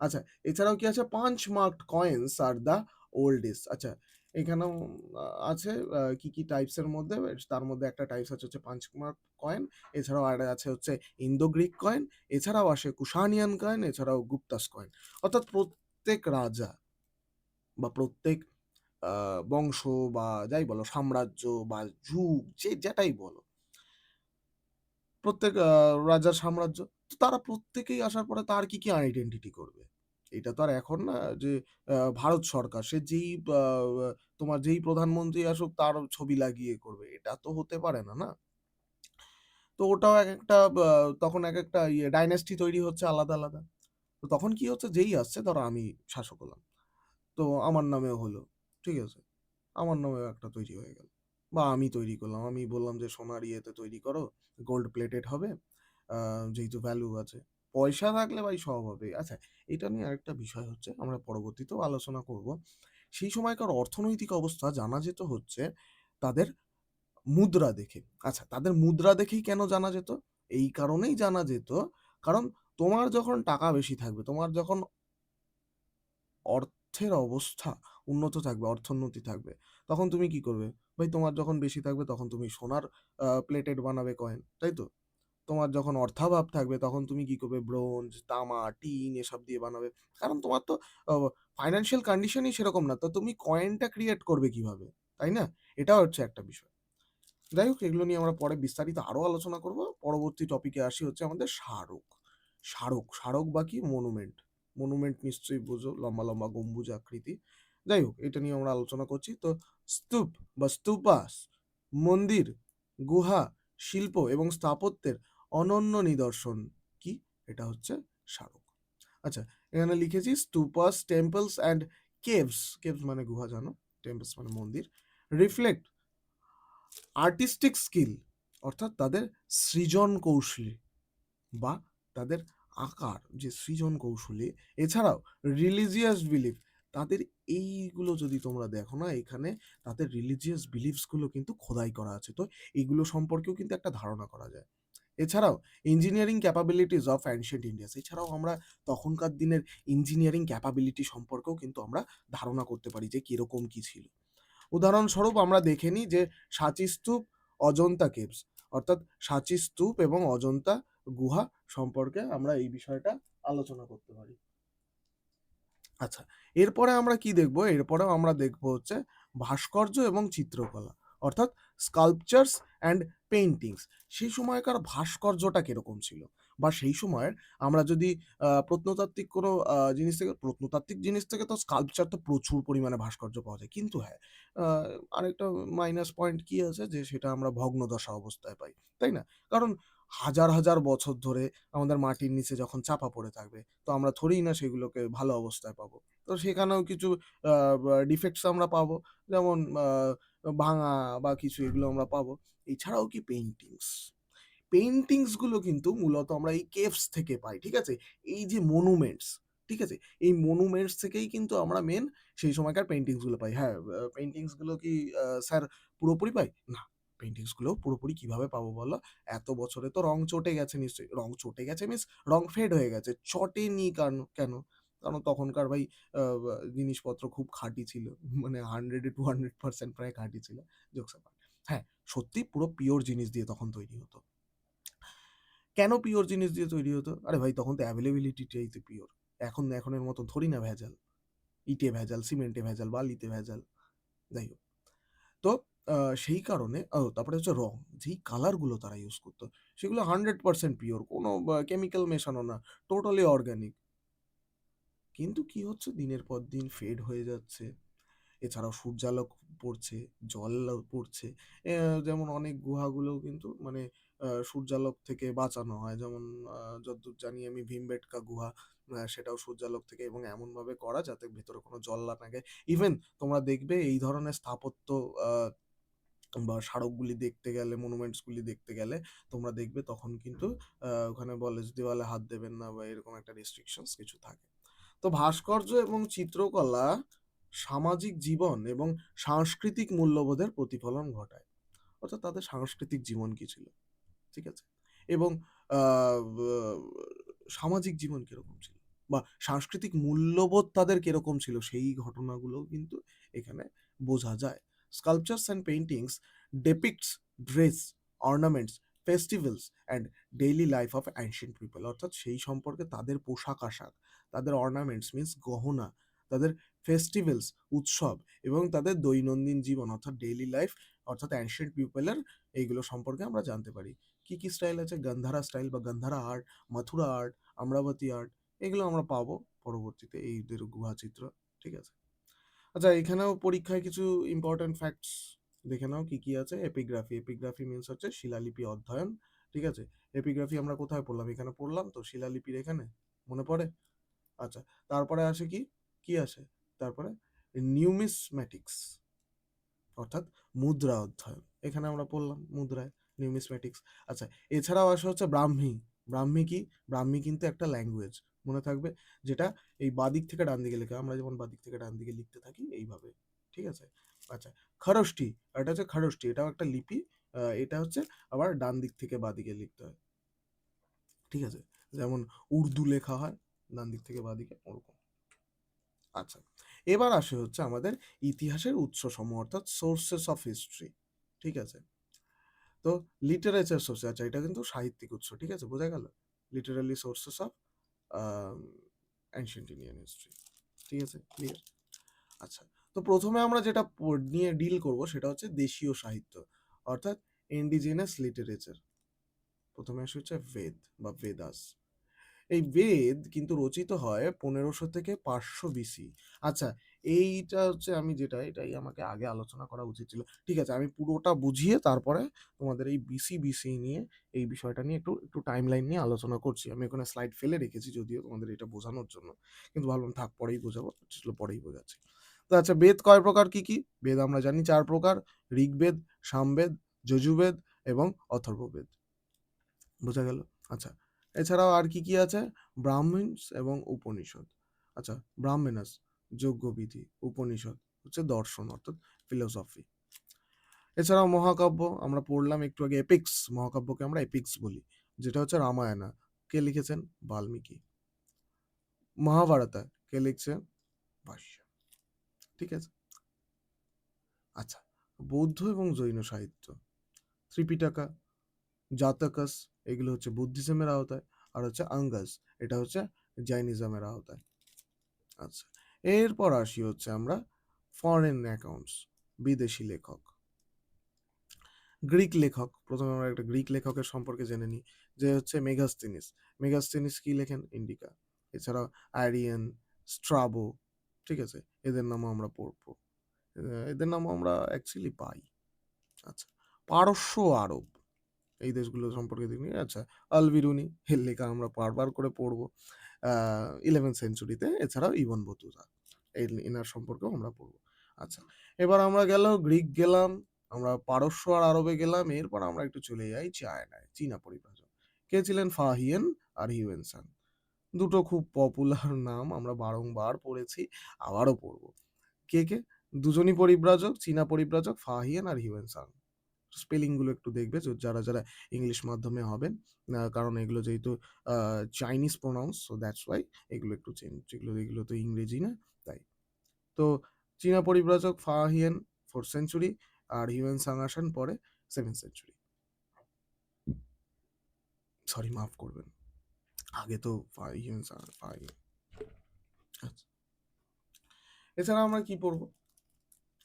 আচ্ছা, এছাড়াও কি আছে? Punch marked coins are the oldest. আচ্ছা, এখানেও আছে কি কি টাইপসের মধ্যে, তার মধ্যে একটা টাইপস আছে হচ্ছে পাঞ্চ মার্ক কয়েন, এছাড়াও আর আছে হচ্ছে ইন্দো গ্রিক কয়েন, এছাড়াও আসে কুশানিয়ান কয়েন, এছাড়াও গুপ্তাস কয়েন। অর্থাৎ প্রত্যেক রাজা বা প্রত্যেক বংশ বা যাই বলো, সাম্রাজ্য বা যুগ, যে যেটাই বলো, প্রত্যেক রাজার সাম্রাজ্য, তো তারা প্রত্যেকেই আসার পরে তার কি কি আইডেন্টিটি করবে? এটা তো আর এখন না যে ভারত সরকার সে যেই তোমার যেই প্রধানমন্ত্রী আসুক তার ছবি লাগিয়ে করবে, এটা তো হতে পারে না, না? তো ওটাও এক একটা তখন এক একটা ডাইনাস্টি তৈরি হচ্ছে আলাদা আলাদা। তো তখন কি হচ্ছে, যেই আসছে ধরো আমি শাসক হলাম, তো আমার নামেও হলো, ঠিক আছে? আমার নামেও একটা তৈরি হয়ে গেল। বা আমি তৈরি করলাম। আমি বললাম যে সোনার ইয়েতে তৈরি করো, গোল্ড প্লেটেড হবে। আ যেহেতু ভ্যালু আছে। পয়সা থাকলে ভাই সব হবে। আচ্ছা, এটা নিয়ে আরেকটা বিষয় হচ্ছে, আমরা পরবর্তীতেও আলোচনা করব। সেই সময়কার অর্থনৈতিক অবস্থা জানা যেত হচ্ছে তাদের মুদ্রা দেখে। আচ্ছা, তাদের মুদ্রা দেখেই কেন জানা যেত? এই কারণেই জানা যেত, কারণ তোমার যখন টাকা বেশি থাকবে, তোমার যখন অর্থের অবস্থা উন্নত থাকবে, অর্থোন্নতি থাকবে, তখন তুমি কি করবে? ভাই তোমার যখন বেশি থাকবে তখন তুমি সোনার প্লেটেড বানাবে কয়েন, তাই তো? তোমার যখন অর্থাভাব থাকবে তখন তুমি কি করবে? ব্রোঞ্জ, তামা, টিন এসব দিয়ে বানাবে। কারণ তোমার তো আ ফাইন্যান্সিয়াল কন্ডিশনই সেরকম না। তো তুমি কয়েনটা ক্রিয়েট করবে কিভাবে? তাই না? এটাও হচ্ছে একটা বিষয়। যাই হোক, এগুলো নিয়ে আমরা পরে বিস্তারিত আরো আলোচনা করব। পরবর্তী টপিকে আসি হচ্ছে আমাদের স্মারক। স্মারক বা কি? মনুমেন্ট। মনুমেন্ট নিশ্চয়ই বোঝো, লম্বা, লম্বা গম্বুজ আকৃতি। যাই হোক, এটা নিয়ে আমরা আলোচনা করছি। তো স্তূপ বা স্তূপাস, মন্দির, গুহা, শিল্প এবং স্থাপত্যের অনন্য নিদর্শন কি? এটা হচ্ছে স্মারক। আচ্ছা, এখানে লিখেছি স্তূপাস, টেম্পলস অ্যান্ড কেভস। কেভস মানে গুহা জানো, টেম্পলস মানে মন্দির। রিফ্লেক্ট আর্টিস্টিক স্কিল, অর্থাৎ তাদের সৃজন কৌশলী বা তাদের আঁকার যে সৃজন কৌশলী, এছাড়াও রিলিজিয়াস বিলিফ, তাদের এইগুলো যদি তোমরা দেখো না, এখানে তাদের রিলিজিয়াস বিলিফসগুলো কিন্তু খোদাই করা আছে। তো এইগুলো সম্পর্কেও কিন্তু একটা ধারণা করা যায়। এছাড়াও engineering capabilities of ancient India's, এছাড়াও আমরা তখনকার দিনের ইঞ্জিনিয়ারিং ক্যাপাবিলিটি সম্পর্কেও কিন্তু আমরা ধারণা করতে পারি যে কিরকম কি ছিল। উদাহরণস্বরূপ আমরা দেখে নিই যে সাঁচি স্তূপ, অজন্তা কেভস, অর্থাৎ সাঁচি স্তূপ এবং অজন্তা গুহা সম্পর্কে আমরা এই বিষয়টা আলোচনা করতে পারি। আচ্ছা, এরপরে আমরা কি দেখব? এরপরেও আমরা দেখব হচ্ছে ভাস্কর্য এবং চিত্রকলা, অর্থাৎ স্কাল্পচার্স অ্যান্ড পেইন্টিংস। সেই সময়কার ভাস্কর্যটা কিরকম ছিল, বা সেই সময়ের আমরা যদি প্রত্নতাত্ত্বিক কোনো প্রত্নতাত্ত্বিক জিনিস থেকে তো স্কাল্পচার তো প্রচুর পরিমাণে ভাস্কর্য পাওয়া যায়, কিন্তু হ্যাঁ, আরেকটা মাইনাস পয়েন্ট কি আছে, যে সেটা আমরা ভগ্নদশা অবস্থায় পাই, তাই না? কারণ হাজার হাজার বছর ধরে আমাদের মাটির নিচে যখন চাপা পড়ে থাকবে, তো আমরা থোড়েই না সেগুলোকে ভালো অবস্থায় পাবো। তো সেখানেও কিছু ডিফেক্টস আমরা পাবো। যেমন ভাঙা বা কিছু, এগুলো আমরা পাবো। এছাড়াও কি পেইন্টিংস। পেইন্টিংস গুলো কিন্তু মূলত আমরা এই কেভস থেকে পাই, ঠিক আছে? এই যে মনুমেন্টস, ঠিক আছে? এই মনুমেন্টস থেকেই কিন্তু আমরা মেন সেই সময়কার পেইন্টিংস গুলো পাই। হ্যাঁ, পেইন্টিংস গুলো কি স্যার পুরোপুরি পাই? না। পেইন্টিংস গুলো পুরোপুরি কিভাবে পাবো বলো? এত বছরে তো রং চটে গেছে নিশ্চয়ই। রং চটে গেছে মিনস রং ফেড হয়ে গেছে। চটেনি কেন? কারণ তখনকার ভাই জিনিসপত্র খুব খাঁটি ছিল। মানে 100 এ 200% প্রায় খাঁটি ছিল। Jokes apart. হ্যাঁ, সত্যি পুরো পিওর জিনিস দিয়ে তখন তৈরি হতো। কেন পিওর জিনিস দিয়ে তৈরি হতো? আরে ভাই তখন তো অ্যাভেইলেবিলিটিটাই তো পিওর। এখনের মতো থোড়ি না ভেজাল। ইটে ভেজাল, সিমেন্টে ভেজাল, বালিতে ভেজাল। যাই হোক। তো সেই কারণে তারপরে হচ্ছে রং। যেই কালার গুলো তারা ইউজ করতো, সেগুলো 100% পিওর। কোনো কেমিক্যাল মেশানো না। Totally organic. কিন্তু কি হচ্ছে, দিনের পর দিন ফেড হয়ে যাচ্ছে। এছাড়াও সূর্যালোক পড়ছে, জল পড়ছে। যেমন অনেক গুহাগুলোও কিন্তু মানে সূর্যালোক থেকে বাঁচানো হয়। যেমন যতদূর জানি আমি ভীমবেটকা গুহা, সেটাও সূর্যালোক থেকে, এবং এমনভাবে করা যাতে ভেতরে কোনো জল না থাকে। ইভেন তোমরা দেখবে এই ধরনের স্থাপত্য আ বা স্মারকগুলি দেখতে গেলে, মনুমেন্টস গুলি দেখতে গেলে তোমরা দেখবে তখন কিন্তু ওখানে বলে যে দেওয়ালে হাত দেবেন না বা এরকম একটা রেস্ট্রিকশনস কিছু থাকে। তো ভাস্কর্য এবং চিত্রকলা সামাজিক জীবন এবং সাংস্কৃতিক মূল্যবোধের প্রতিফলন ঘটায়। অর্থাৎ তাদের সাংস্কৃতিক জীবন কি ছিল, ঠিক আছে? এবং আ ব সামাজিক জীবন কিরকম ছিল? বা সাংস্কৃতিক মূল্যবোধ তাদের কিরকম ছিল? সেই ঘটনাগুলোও কিন্তু এখানে বোঝা যায়। Sculptures and paintings depicts dress, ornaments, festivals and daily life of ancient people, অর্থাৎ সেই সম্পর্কে তাদের পোশাক-আশাক, তাদের ornaments means গহনা, তাদের festivals উৎসব, এবং তাদের দৈনন্দিন জীবন অর্থাৎ ডেইলি লাইফ, অর্থাৎ ancient people এর এইগুলো সম্পর্কে আমরা জানতে পারি। কি, কি স্টাইল আছে? গান্ধারা স্টাইল বা Gandhara art, Mathura art, Amaravati art, এগুলো আমরা পাবো পরবর্তীতে এইদের গুহা চিত্র, ঠিক আছে? আচ্ছা, এখানেও পরীক্ষায় কিছু ইম্পর্টেন্ট ফ্যাক্টস দেখে নাও কি, কি আছে। এপিগ্রাফি। এপিগ্রাফি মিনস হচ্ছে শিলালিপি অধ্যয়ন, ঠিক আছে? এপিগ্রাফি আমরা কোথায় পড়লাম? এখানে পড়লাম তো শিলালিপির এখানে। মনে পড়ে? আচ্ছা, তারপরে আসে কি? কি আসে? তারপরে নিউমিসম্যাটিক্স, অর্থাৎ মুদ্রা অধ্যয়ন। এখানে আমরা পড়লাম মুদ্রায়, নিউমিসম্যাটিক্স। আচ্ছা, এছাড়াও আসে হচ্ছে ব্রাহ্মী। ব্রাহ্মী কি? ব্রাহ্মী কিন্তু একটা ল্যাঙ্গুয়েজ, মনে থাকবে, যেটা এই বাদিক থেকে ডান দিকে লেখা, আমরা যেমন বাদিক থেকে ডান দিকে লিখতে থাকি এইভাবে, ঠিক আছে? আচ্ছা, খরষ্টি, এটা হচ্ছে খরষ্টি, এটাও একটা লিপি। এটা হচ্ছে আবার ডান দিক থেকে বাদিকে লিখতে হয়, ঠিক আছে? যেমন উর্দু লেখা হয় ডান দিক থেকে বাদিকে, ওরকম। আচ্ছা, এবার আসে হচ্ছে আমাদের ইতিহাসের উৎসসমূহ, অর্থাৎ সোর্সেস অফ হিস্ট্রি, ঠিক আছে? তো লিটারেচার সোর্স, আচ্ছা এটা কিন্তু সাহিত্যিক উৎস, ঠিক আছে, বোঝা গেল? Literally sources of ancient Indian history, ঠিক আছে, ক্লিয়ার? আচ্ছা, তো প্রথমে আমরা যেটা নিয়ে ডিল করব সেটা হচ্ছে দেশীয় সাহিত্য, অর্থাৎ ইন্ডিজিনাস লিটারেচার। প্রথমে আসে হচ্ছে বেদ বা বেদাস। এই বেদ কিন্তু রচিত হয় 1500 থেকে 500 বিসি। আচ্ছা, এইটা হচ্ছে আমি যেটা, এটাই আমাকে আগে আলোচনা করা উচিত ছিল। ঠিক আছে, আমি পুরোটা বুঝিয়ে তারপরে তোমাদের এই বিসি নিয়ে, এই বিষয়টা নিয়ে একটু একটু টাইমলাইন নিয়ে আলোচনা করছি। আমি ওখানে স্লাইড ফেলে রেখেছি যদিও তোমাদের এটা বোঝানোর জন্য, কিন্তু ভাবলাম থাক পরেই বোঝাবো, ছিল পরেই বোঝাচ্ছি। তো আচ্ছা, বেদ কয় প্রকার, কি কি? বেদ আমরা জানি 4 প্রকার: ঋগ্বেদ, সামবেদ, যজুর্বেদ এবং অথর্ববেদ। বোঝা গেল? আচ্ছা, এছাড়াও আর কি কি আছে? ব্রাহ্মণস এবং উপনিষদ। আচ্ছা, ব্রাহ্মণাস যজ্ঞবিধি, উপনিষদ হচ্ছে দর্শন অর্থাৎ ফিলোসফি। এছাড়াও মহাকাব্য আমরা পড়লাম একটু আগে, এপিক্স, মহাকাব্যকে আমরা এপিক্স বলি, যেটা হচ্ছে রামায়ণা। কে লিখেছেন? বাল্মীকি। মহাভারতা কে লিখছেন? ভাষ্য, ঠিক আছে। আচ্ছা, বৌদ্ধ এবং জৈন সাহিত্য, ত্রিপিটকা, জাতকাস, এগুলো হচ্ছে বুদ্ধিজমের আওতায়, আর হচ্ছে আঙ্গাস, এটা হচ্ছে জৈনিজমের আওতায়। আচ্ছা, এরপর আসি হচ্ছে আমরা ফরেন অ্যাকাউন্টস, বিদেশি লেখক। গ্রিক লেখক, প্রথমে আমরা একটা গ্রিক লেখকের সম্পর্কে জেনে নিই, যে হচ্ছে মেগাস্তিনিস। মেগাস্তিনিস কি লেখেন? ইন্ডিকা। এছাড়াও আরিয়ান, স্ট্রাবো, ঠিক আছে, এদের নামও আমরা পড়বো। এদের নামও আমরা অ্যাকচুয়ালি পাই। আচ্ছা, পারস্য আরব, এই দেশগুলো সম্পর্কে দেখি। আচ্ছা, আল বিরুনি, এর লেখা আমরা বারবার করে পড়বো 11th সেঞ্চুরিতে। এছাড়াও ইবন বতুতা, এই এনার সম্পর্কেও আমরা পড়বো। আচ্ছা, এবার আমরা গ্রিক গেলাম, আমরা পারস্য আর আরবে গেলাম, এরপর আমরা একটু চলে যাই চায়নায়, চীনা পরিব্রাজক। কে ছিলেন? ফাহিয়েন আর হিউয়েনসাং। দুটো খুব পপুলার নাম, আমরা বারংবার পড়েছি, আবারও পড়বো। কে কে? দুজনই পরিব্রাজক, চীনা পরিব্রাজক, ফাহিয়েন আর হিউয়েনসাং। স্পেলিং গুলো একটু দেখবে, যারা যারা ইংলিশ মাধ্যমে হবেন, কারণ এগুলো যেহেতু Chinese pronounce, so that's why এগুলো একটু চেঞ্জ, এগুলো এগুলো তো ইংরেজি না, তাই। তো চীনা পরিব্রাজক ফাহিয়েন 4th সেঞ্চুরি, আর হিউয়েন সাং আসেন পরে 7th সেঞ্চুরি। সরি, মাফ করবেন, আগে তো হিউয়েন সাং, ফাহিয়েন। আচ্ছা, এছাড়া আমরা কি পড়বো?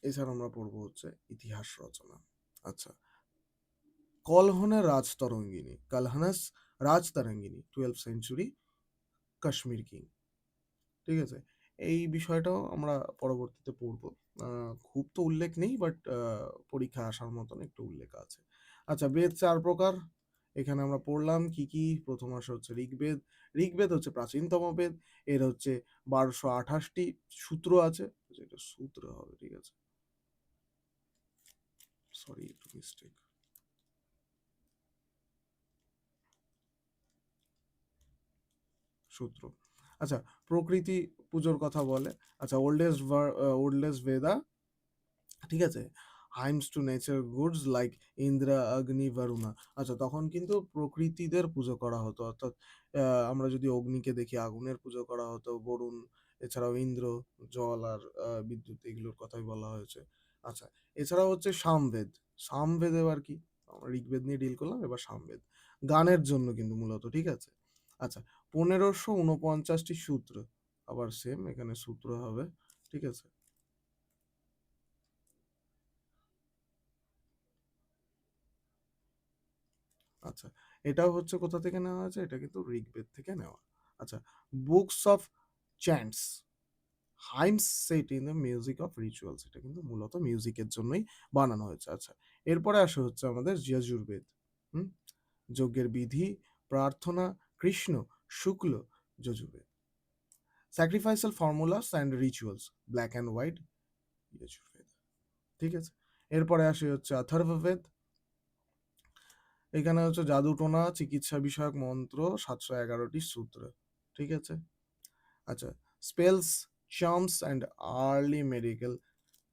এছাড়া আমরা পড়বো হচ্ছে ইতিহাস রচনা। আচ্ছা, কলহনের Rajatarangini, Kalhana's Rajatarangini, 12th century, Kashmir king, ঠিক আছে? এই বিষয়টাও আমরা পরবর্তীতে পড়বো। খুব তো উল্লেখ নেই, বাট পরীক্ষা আসার মতন একটু উল্লেখ আছে। আচ্ছা, বেদ 4 প্রকার, এখানে আমরা পড়লাম কি কি। প্রথম আসে হচ্ছে ঋগ্বেদ। ঋগ্বেদ হচ্ছে প্রাচীনতম বেদ, এর হচ্ছে 1228টি সূত্র আছে, যেটা সূত্র হবে, ঠিক আছে, সরি একটু মিস্টেক, সূত্র। আচ্ছা, প্রকৃতি পুজোর কথা বলে। আচ্ছা, ওল্ডেস্ট বেদা, ঠিক আছে, hymns two nature goods like Indra, অগ্নি, বরুণা। আচ্ছা, তখন কিন্তু প্রকৃতিদের পুজো করা হতো, অর্থাৎ আমরা যদি অগ্নিকে দেখি, আগুনের পুজো করা হতো, বরুণ, এছাড়াও ইন্দ্র, জল আর বিদ্যুৎ, এগুলোর কথাই বলা হয়েছে। আচ্ছা, এছাড়াও হচ্ছে সামবেদ। সামবেদ এবার কি? আমরা ঋগ্বেদ নিয়ে ডিল করলাম, এবার সামবেদ, গানের জন্য কিন্তু মূলত, ঠিক আছে। আচ্ছা, 1549টি সূত্র, আবার সেম এখানে সূত্র হবে, ঠিক আছে। আচ্ছা, এটাও হচ্ছে কোথা থেকে নেওয়া হয়েছে? এটা কিন্তু ঋগ্বেদ থেকে নেওয়া। আচ্ছা, books of chants, hymns set in the music of rituals, এটা কিন্তু মূলত মিউজিকের জন্যই বানানো হয়েছে। আচ্ছা, এরপরে আসে হচ্ছে আমাদের যজুর্বেদ। হুম, যজ্ঞের বিধি, প্রার্থনা, Krishna, Shukla, Yajurveda. Sacrificial formulas and rituals, black and white Yajurveda. ঠিক আছে, এরপরে আসে হচ্ছে অথর্ববেদ। এখানে হচ্ছে জাদুটোনা, চিকিৎসা বিষয়ক মন্ত্র, 711টি সূত্র। ঠিক আছে, আচ্ছা, spells, charms and early medical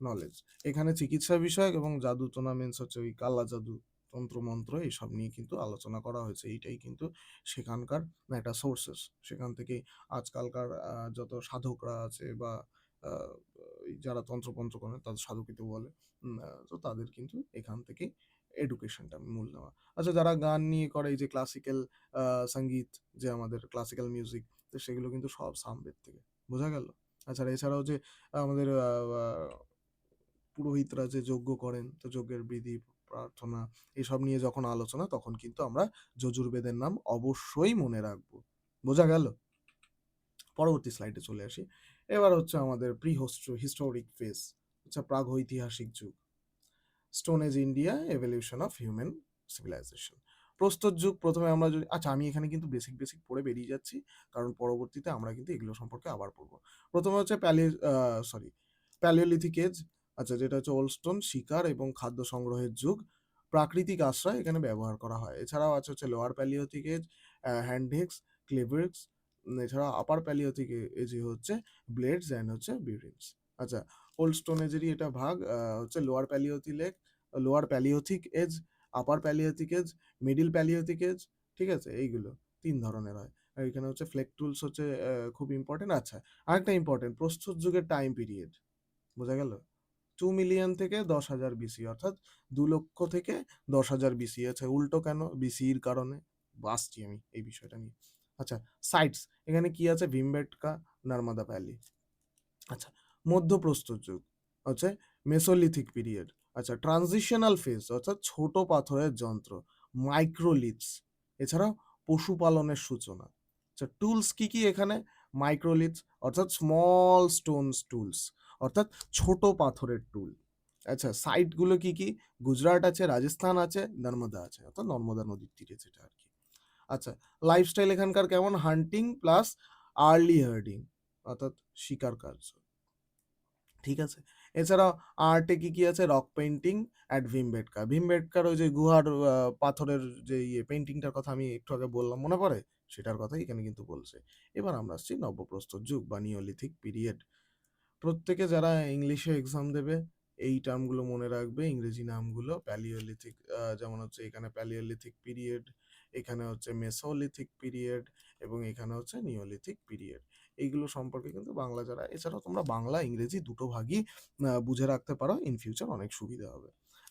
knowledge. এখানে চিকিৎসা বিষয়ক এবং জাদুটোনা মিন্স হচ্ছে ওই কালা জাদু, তন্ত্রমন্ত্র এইসব নিয়ে কিন্তু আলোচনা করা হয়েছে। এইটাই কিন্তু সেখানকার একটা সোর্সেস। সেখান থেকেই আজকালকার যত সাধকরা আছে বা আহ, এই যারা তন্ত্রমন্ত্র করে তাদের সাধুকিতে বলে, তো তাদের কিন্তু এখান থেকেই এডুকেশনটা মূল নেওয়া। আচ্ছা, যারা গান নিয়ে করে এই যে ক্লাসিক্যাল সঙ্গীত, যে আমাদের ক্লাসিক্যাল মিউজিক, তো সেগুলো কিন্তু সব সামবেদ থেকে। বোঝা গেল? আচ্ছা, এছাড়াও যে আমাদের পুরোহিতরা যে যজ্ঞ করেন, তো যজ্ঞের বিধি, প্রার্থনা এসব নিয়ে যখন আলোচনা, তখন কিন্তু আমরা যজুর্বেদের নাম অবশ্যই মনে রাখবো। বোঝা গেল? পরবর্তী স্লাইডে চলে আসি। এবার হচ্ছে আমাদের প্রি হিস্টোরিক ফেজ, আচ্ছা, প্রাগৈতিহাসিক যুগ। Stone age India, evolution of human civilization. প্রস্তর যুগ প্রথমে আমরা যদি, আচ্ছা, আমি এখানে কিন্তু বেসিক বেসিক পড়ে বেরিয়ে যাচ্ছি, কারণ পরবর্তীতে আমরা কিন্তু এগুলো সম্পর্কে আবার পড়বো। প্রথমে হচ্ছে প্যালিওলিথিক এজ, আচ্ছা, যেটা হচ্ছে ওল্ড স্টোন, শিকার এবং খাদ্য সংগ্রহের যুগ, প্রাকৃতিক আশ্রয় এখানে ব্যবহার করা হয়। এছাড়াও আছে হচ্ছে লোয়ার প্যালিওথিক এজ, হ্যান্ডহেক্স, ক্লেভার্স। এছাড়া আপার প্যালিওথিক এজে হচ্ছে ব্লেডস অ্যান্ড হচ্ছে বিউরিনস। আচ্ছা, ওল্ড স্টোন এজেরই এটা ভাগ, হচ্ছে লোয়ার প্যালিওথিক এজ, আপার প্যালিওথিক এজ, মিডিল প্যালিওথিক এজ। ঠিক আছে, এইগুলো তিন ধরনের হয়। আর এখানে হচ্ছে ফ্লেক টুলস হচ্ছে খুব ইম্পর্টেন্ট। আচ্ছা, আরেকটা ইম্পর্টেন্ট, প্রস্তর যুগের টাইম পিরিয়ড। বোঝা গেল? 2 মিলিয়ন থেকে 10,000 বিসি, অর্থাৎ 2 লক্ষ থেকে 10,000 বিসি। আছে উল্টো কেন? বিসির কারণে আসছি আমি এই বিষয়টা নিয়ে। আচ্ছা, সাইটস এখানে কি আছে? ভীমবেটকা, নর্মদা ভ্যালি। আচ্ছা, মধ্যপ্রস্তর যুগ হচ্ছে মেসোলিথিক পিরিয়ড। আচ্ছা, ট্রানজিশনাল ফেজ অর্থাৎ ছোট পাথরের যন্ত্র, মাইক্রোলিথস। এছাড়াও পশুপালনের সূচনা। আচ্ছা, টুলস কি কি এখানে? মাইক্রোলিথস অর্থাৎ স্মল স্টোনস টুলস, অর্থাৎ ছোট পাথরের টুল। আচ্ছা, সাইটগুলো কি কি? গুজরাট আছে, রাজস্থান আছে, নর্মদা আছে, অর্থাৎ নর্মদা নদীর তীরে যেটা আর কি। আচ্ছা, লাইফস্টাইল এখানকার কেমন? হান্টিং প্লাস আর্লি হার্ডিং, অর্থাৎ শিকার কার্য। ঠিক আছে, এছাড়াও আর্টে কি কি আছে? Rock painting at Bhimbetka. ভীমবেটকার ওই যে গুহার পাথরের যে পেন্টিংটার কথা আমি একটু আগে বললাম, মনে পড়ে? সেটার কথাই এখানে কিন্তু বলছে। এবার আমরা আসছি নব্যপ্রস্তর যুগ বা নিওলিথিক পিরিয়ড। প্রত্যেকে যারা ইংলিশে এক্সাম দেবে এই টার্মগুলো মনে রাখবে, ইংরেজি নামগুলো। প্যালিওলিথিক, যেমন হচ্ছে এখানে প্যালিওলিথিক পিরিয়ড, এখানে হচ্ছে মেসোলিথিক পিরিয়ড, এবং এখানে হচ্ছে নিওলিথিক পিরিয়ড। এইগুলো সম্পর্কে কিন্তু বাংলা যারা, এছাড়াও তোমরা বাংলা ইংরেজি দুটো ভাগই বুঝে রাখতে পারো, ইন ফিউচার অনেক সুবিধা হবে।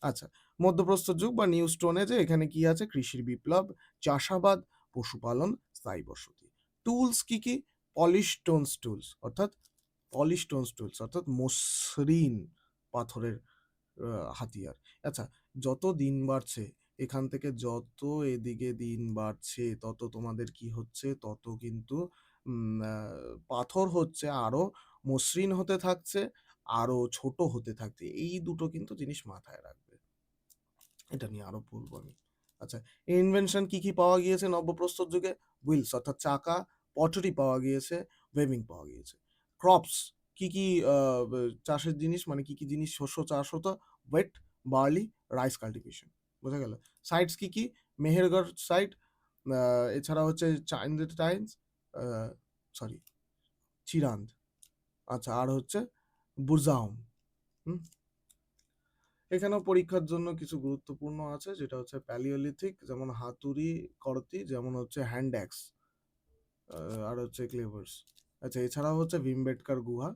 আচ্ছা, মধ্যপ্রস্তর যুগ বা নিউ স্টোন এজে এখানে কি আছে? কৃষির বিপ্লব, চাষাবাদ, পশুপালন, স্থায়ী বসতি। টুলস কি কি? পলিশ স্টোনস টুলস, অর্থাৎ অর্থাৎ মসৃণ পাথরের হাতিয়ার। আচ্ছা, যত দিন বাড়ছে, এখান থেকে যত এদিকে দিন বাড়ছে, তত তোমাদের কি হচ্ছে? তত কিন্তু পাথর হচ্ছে আরো মসৃণ হতে থাকছে, আরো ছোট হতে থাকছে। এই দুটো কিন্তু জিনিস মাথায় রাখবে। এটা নিয়ে আরো বলবো আমি। আচ্ছা, ইনভেনশন কি কি পাওয়া গিয়েছে নব্যপ্রস্তর যুগে? হুইলস অর্থাৎ চাকা, পটারি পাওয়া গিয়েছে, ওয়েভিং পাওয়া গিয়েছে। ক্রপস কি কি? চাষের জিনিস মানে কি কি জিনিস শস্য চাষ হতো? Wheat, barley, rice cultivation. বোঝা গেল? সাইটস কি কি? মেহেরগড় সাইট, এছাড়া হচ্ছে চাইন্দ টাইমস, সরি, চিরান্দ। আচ্ছা, আর হচ্ছে বুরজাহম। হুম, এখানেও পরীক্ষার জন্য কিছু গুরুত্বপূর্ণ আছে, যেটা হচ্ছে প্যালিওলিথিক, যেমন হাতুড়ি, করতি, যেমন হচ্ছে হ্যান্ড অ্যাক্স, আর হচ্ছে ক্লেভার্স। আচ্ছা, এছাড়াও হচ্ছে ভীমবেটকার গুহা।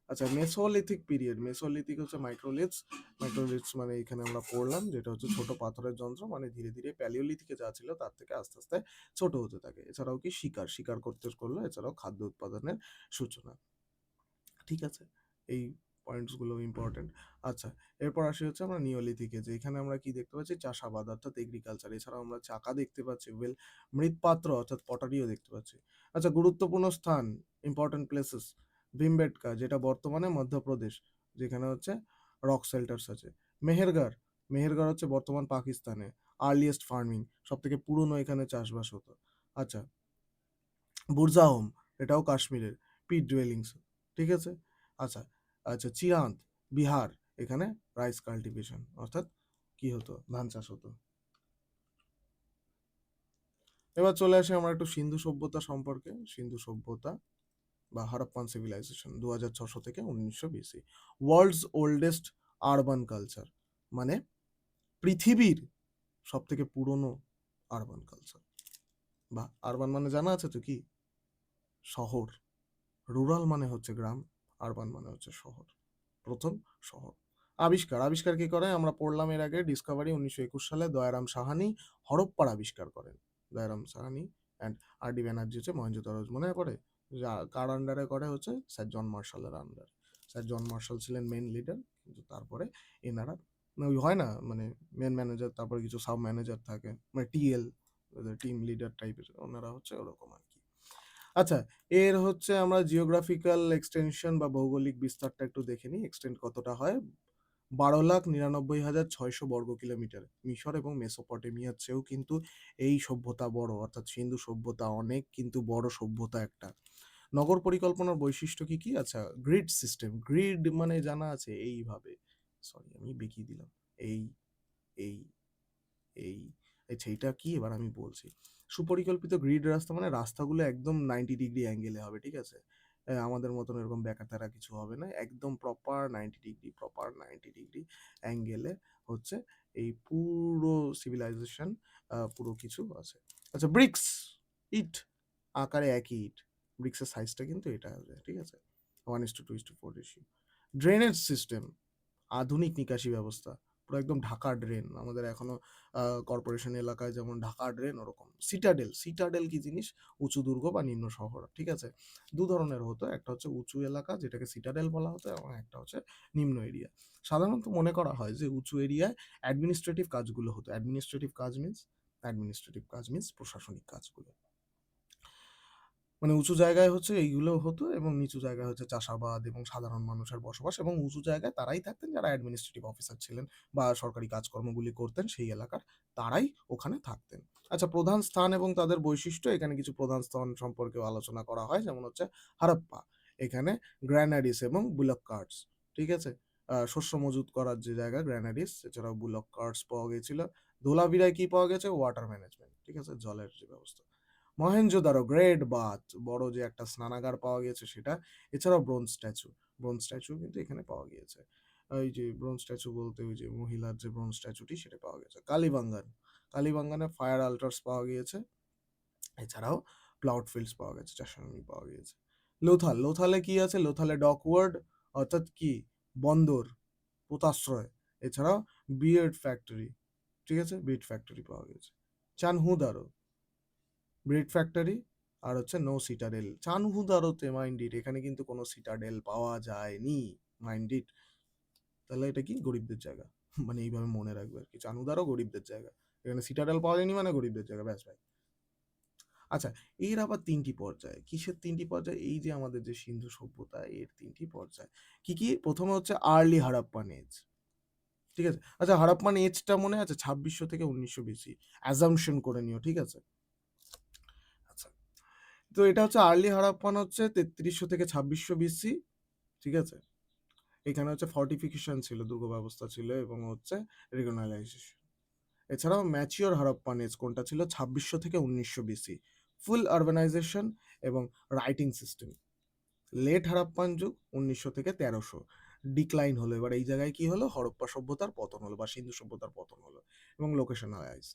আচ্ছা, মেসোলিথিক পিরিয়ড, মেসোলিথিক হচ্ছে মাইক্রোলিথস। মাইক্রোলিথস মানে এখানে আমরা পড়লাম যেটা হচ্ছে ছোট পাথরের যন্ত্র, মানে ধীরে ধীরে প্যালিওলিথিকে যা ছিল তার থেকে আস্তে আস্তে ছোট হতে থাকে। এছাড়াও কি শিকার করতে করলো, এছাড়াও খাদ্য উৎপাদনের সূচনা। ঠিক আছে, এই পয়েন্টস গুলো ইম্পর্টেন্ট। আচ্ছা, এরপর আসি হচ্ছে আমরা নিওলিথিকে, যে এখানে আমরা কি দেখতে পাচ্ছি? চাষাবাদ অর্থাৎ এগ্রিকালচার। এছাড়াও আমরা চাকা দেখতে পাচ্ছি, মৃৎপাত্র অর্থাৎ পটারিও দেখতে পাচ্ছি। আচ্ছা, গুরুত্বপূর্ণ স্থান, ইম্পর্টেন্ট প্লেসেস, ভীমবেটকা যেটা বর্তমানে মধ্যপ্রদেশ, যেখানে হচ্ছে রক শেল্টার্স আছে। মেহেরগড়, মেহেরগড় হচ্ছে বর্তমান পাকিস্তানে। আর্লিয়েস্ট ফার্মিং, সব থেকে পুরনো এখানে চাষবাস হতো। আচ্ছা, বুরজাহোম, এটাও কাশ্মীরের। পিট ডুয়েলিংস, ঠিক আছে। আচ্ছা, আচ্ছা, চিরাঁদ, বিহার, এখানে রাইস কাল্টিভেশন, অর্থাৎ কি হতো, ধান চাষ হতো। এবার চলে আসি আমরা একটু সিন্ধু সভ্যতা সম্পর্কে। সিন্ধু সভ্যতা বা হারাপ্পান সিভিলাইজেশন 2600 থেকে 1900 BC, world's oldest urban culture, মানে পৃথিবীর সব থেকে পুরনো আরবান কালচার। বা আরবান মানে জানা আছে তো কি, শহর। রুরাল মানে হচ্ছে গ্রাম, আরবান মানে হচ্ছে শহর। প্রথম শহর। আবিষ্কার কি করে আমরা পড়লাম এর আগে, ডিসকভারি 1921 সালে দয়ারাম সাহানি হরপ্পার আবিষ্কার করেন। Dayaram Sahni and R D Banerjee হচ্ছে মহেঞ্জোদারো, মনে পড়ে? কার আন্ডারে করে, হচ্ছে স্যার জন মার্শালের আন্ডার। স্যার জন মার্শাল ছিলেন মেন লিডার, কিন্তু তারপরে এনারা, ওই হয় না মানে মেন ম্যানেজার, তারপরে কিছু সাব ম্যানেজার থাকে, মানে টিএল, টিম লিডার টাইপের, ওনারা হচ্ছে ওরকম আর কি। আচ্ছা, এর হচ্ছে আমরা জিওগ্রাফিক্যাল এক্সটেনশন বা ভৌগোলিক বিস্তারটা একটু দেখে নিই, এক্সটেন্ড কতটা হয়। 12,99,600 বর্গ কিলোমিটার। মিশর এবং মেসোপটেমিয়ার চেয়েও কিন্তু এই সভ্যতা বড়, অর্থাৎ সিন্ধু সভ্যতা অনেক কিন্তু বড় সভ্যতা একটা। নগর পরিকল্পনার বৈশিষ্ট্য কি কি? আচ্ছা, গ্রিড সিস্টেম, গ্রিড মানে জানা আছে এইভাবে, সরি আমি বেঁকিয়ে দিলাম, এই এই এই আচ্ছা, এটা কি এবার আমি বলছি। সুপরিকল্পিত গ্রিড রাস্তা মানে রাস্তাগুলো একদম 90 ডিগ্রি অ্যাঙ্গেলে হবে, ঠিক আছে। আমাদের মতন এরকম ব্যাকাতারা কিছু হবে না, একদম প্রপার 90 ডিগ্রি অ্যাঙ্গেলে হচ্ছে এই পুরো সিভিলাইজেশন, পুরো কিছু আছে। আচ্ছা, ব্রিক্স, ইট, আকারে একই ইট, ব্রিক্সের সাইজটা কিন্তু এটা হবে, ঠিক আছে, 1:2:4 রেশিও। ড্রেনেজ সিস্টেম, আধুনিক নিকাশি ব্যবস্থা, পুরো একদম ঢাকা ড্রেন, আমাদের এখনো কর্পোরেশন এলাকায় যেমন ঢাকা ড্রেন, ওরকম। সিটাডেল, সিটাডেল কি জিনিস? উঁচু দুর্গ বা নিম্ন শহর, ঠিক আছে। দু ধরনের হতো, একটা হচ্ছে উঁচু এলাকা যেটাকে সিটাডেল বলা হতো, এবং একটা হচ্ছে নিম্ন এরিয়া। সাধারণত মনে করা হয় যে উঁচু এরিয়ায় অ্যাডমিনিস্ট্রেটিভ কাজগুলো হতো। অ্যাডমিনিস্ট্রেটিভ কাজ মিন্স প্রশাসনিক কাজগুলো, মানে উঁচু জায়গায় হচ্ছে এইগুলো হতো, এবং নিচু জায়গায় হচ্ছে চাষাবাদ এবং সাধারণ মানুষের বসবাস, এবং উঁচু জায়গায় তারাই থাকতেন যারা অ্যাডমিনিস্ট্রেটিভ অফিসার ছিলেন বা সরকারি কাজকর্মগুলি করতেন সেই এলাকার, তারাই ওখানে থাকতেন। আচ্ছা, প্রধান স্থান এবং তাদের বৈশিষ্ট্য, এখানে কিছু প্রধান স্থান সম্পর্কেও আলোচনা করা হয়, যেমন হচ্ছে হারাপ্পা, এখানে গ্র্যানারিস এবং বুলক কার্টস, ঠিক আছে, শস্য মজুত করার যে জায়গা গ্র্যানারিস, এছাড়াও বুলক কার্টস পাওয়া গেছিল। ধোলাভিরায় কি পাওয়া গেছে? ওয়াটার ম্যানেজমেন্ট, ঠিক আছে, জলের যে ব্যবস্থা। মহেঞ্জোদারো, গ্রেট বাথ, বড় যে একটা স্নানাগার পাওয়া গেছে সেটা। এছাড়াও ব্রোঞ্জ স্ট্যাচু কিন্তু এখানে পাওয়া গিয়েছে। ওই যে ব্রোঞ্জ স্ট্যাচু বলতে ওই যে মহিলার যে ব্রোঞ্জ স্ট্যাচুটি সেটা পাওয়া গেছে। কালীবাঙ্গানে ফায়ার আল্টার্স পাওয়া গিয়েছে। এছাড়াও প্লাউড ফিল্ডস পাওয়া গেছে, চাষাজমি পাওয়া গিয়েছে। লোথালে কি আছে? লোথালে ডকওয়ার্ড, অর্থাৎ কি, বন্দর, পোতাশ্রয়। এছাড়াও বিয়ার্ড ফ্যাক্টরি, ঠিক আছে, বিট ফ্যাক্টরি পাওয়া গেছে। চানহুদারো, ব্রেড ফ্যাক্টরি, আর হচ্ছে নো সিটাডেল। চানহুদারোতে, মাইন্ড ইট, এখানে কিন্তু কোনো সিটাডেল পাওয়া যায়নি, মাইন্ড ইট। তাহলে এটা কি, গরিবদের জায়গা, মানে এইভাবে মনে রাখবে আর কি, চানহুদারও গরিবদের জায়গা, এখানে সিটাডেল পাওয়া যায়নি মানে গরিবদের জায়গা, ব্যাস ভাই। আচ্ছা, এর আবার তিনটি পর্যায়, কিসের তিনটি পর্যায়? এই যে আমাদের যে সিন্ধু সভ্যতা, এর তিনটি পর্যায় কি কি? প্রথমে হচ্ছে আর্লি হারাপ্পান এজ, ঠিক আছে। আচ্ছা, হারাপ্পান এজটা মনে আছে? 2600 থেকে 1900 বিসি, অ্যাজাম্পশন করে নিও, ঠিক আছে। আচ্ছা, তো এটা হচ্ছে আর্লি হারাপ্পান, হচ্ছে 3300 থেকে 2600 বিসি, ঠিক আছে। এখানে হচ্ছে ফর্টিফিকেশন ছিল, দুর্গ ব্যবস্থা ছিল, এবং হচ্ছে রিগনালাইজেশন। এছাড়াও ম্যাচিওর হারাপ্পান এজ কোনটা ছিল? 2600 থেকে 1900 বিসি, ফুল আরবানাইজেশন এবং রাইটিং সিস্টেম। লেট হারাপ্পান যুগ 1900 থেকে 1300, ডিক্লাইন হলো। এবার এই জায়গায় কি হলো? হরপ্পা সভ্যতার পতন হলো বা সিন্ধু সভ্যতার পতন হলো, এবং লোকেশনালাইজ।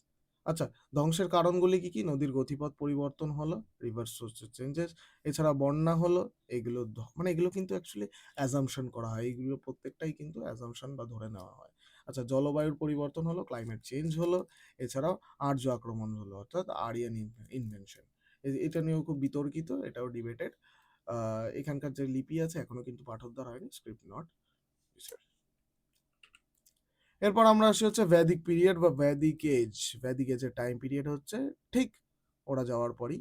আচ্ছা, ধ্বংসের কারণগুলি কি কি? নদীর গতিপথ পরিবর্তন হলো, রিভার সোর্সেস চেঞ্জেস, এছাড়া বন্যা হলো। এগুলো মানে এগুলো কিন্তু অ্যাকচুয়ালি অ্যাজাম্পশন করা হয়, এইগুলো প্রত্যেকটাই কিন্তু অ্যাজাম্পশন বা ধরে নেওয়া হয়। আচ্ছা, জলবায়ুর পরিবর্তন হলো, ক্লাইমেট চেঞ্জ হলো। এছাড়াও আর্য আক্রমণ হলো, অর্থাৎ আরিয়ান ইনভেনশন। এটা নিয়েও খুব বিতর্কিত, এটাও ডিবেটেড। এখানকার যে লিপি আছে এখনো কিন্তু পাঠোদ্ধার হয়নি, স্ক্রিপ্ট নট। এরপর আমরা আসি হচ্ছে ভেদিক পিরিয়ড বা ভেদিক এজ। ভেদিক এজের টাইম পিরিয়ড হচ্ছে ঠিক ওরা যাওয়ার পরই,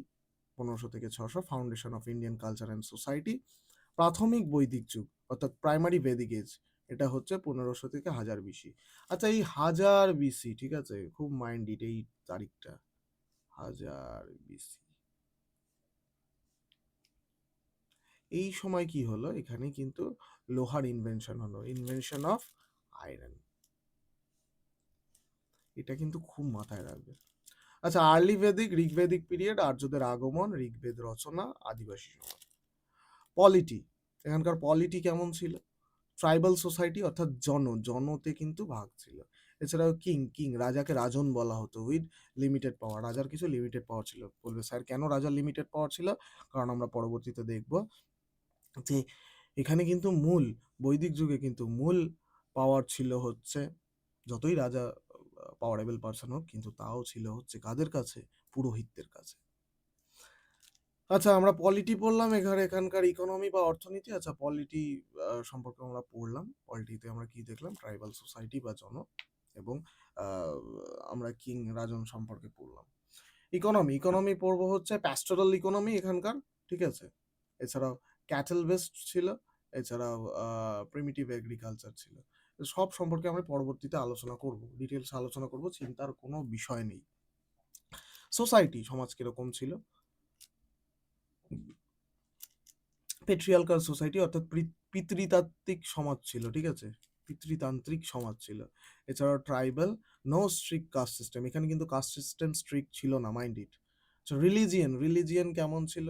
1500 থেকে 600, foundation of Indian culture and society. প্রাথমিক বৈদিক যুগ অর্থাৎ প্রাইমারি ভেদিক এজ, এটা হচ্ছে 1500 থেকে 1000 বিসি। আচ্ছা, এই 1000 বিসি, ঠিক আছে, খুব মাইন্ডেড এই তারিখটা, 1000 বিসি। এই সময় কি হলো, এখানে কিন্তু লোহার ইনভেনশন হলো, ইনভেনশন অফ আয়রন। এটা কিন্তু খুব মাথায় রাখবে। আচ্ছা, আর্লি বেদিক, ঋগ্বেদিক পিরিয়ড, আর্যদের আগমন, ঋগ্বেদ রচনা, আদিবাসী সমাজ। পলিটি, এখানকার পলিটি কেমন ছিল? ট্রাইবাল সোসাইটি অর্থাৎ জনতে কিন্তু ভাগ ছিল। এছাড়াও কিং রাজাকে রাজন বলা হতো উইথ লিমিটেড পাওয়ার। রাজার কিছু লিমিটেড পাওয়ার ছিল। বলবে স্যার কেন রাজার লিমিটেড পাওয়ার ছিল? কারণ আমরা পরবর্তীতে দেখব যে এখানে কিন্তু বৈদিক যুগে কিন্তু মূল পাওয়ার ছিল হচ্ছে, যতই রাজা পাওয়ারেবল পার্সন হোক, কিন্তু তাও ছিল হচ্ছে কাদের কাছে? পুরোহিতদের কাছে। আচ্ছা, আমরা পলিটি পড়লাম, এখানকার ইকোনমি বা অর্থনীতি। আচ্ছা, পলিটি সম্পর্কে আমরা পড়লাম। পলিটিতে আমরা কি দেখলাম? ট্রাইবাল সোসাইটি বা এবং আহ, আমরা কিং রাজন সম্পর্কে পড়লাম। ইকোনমি পড়বো হচ্ছে প্যাস্টোরাল ইকোনমি এখানকার, ঠিক আছে। এছাড়াও ক্যাটেল বেসড ছিল, এছাড়াও প্রিমিটিভ এগ্রিকালচার ছিল। সব সম্পর্কে আমরা পরবর্তীতে আলোচনা করব, ডিটেলস আলোচনা করব, চিন্তার কোনো বিষয় নেই। সোসাইটি, সমাজ কিরকম ছিল? পেট্রিয়ার্কাল সোসাইটি অর্থাৎ পিতৃতাত্ত্বিক সমাজ ছিল, ঠিক আছে, পিতৃতান্ত্রিক সমাজ ছিল। এছাড়াও tribal, no strict caste system, এখানে কিন্তু কাস্ট সিস্টেম স্ট্রিক্ট ছিল না, মাইন্ড ইট। রিলিজিয়ন কেমন ছিল?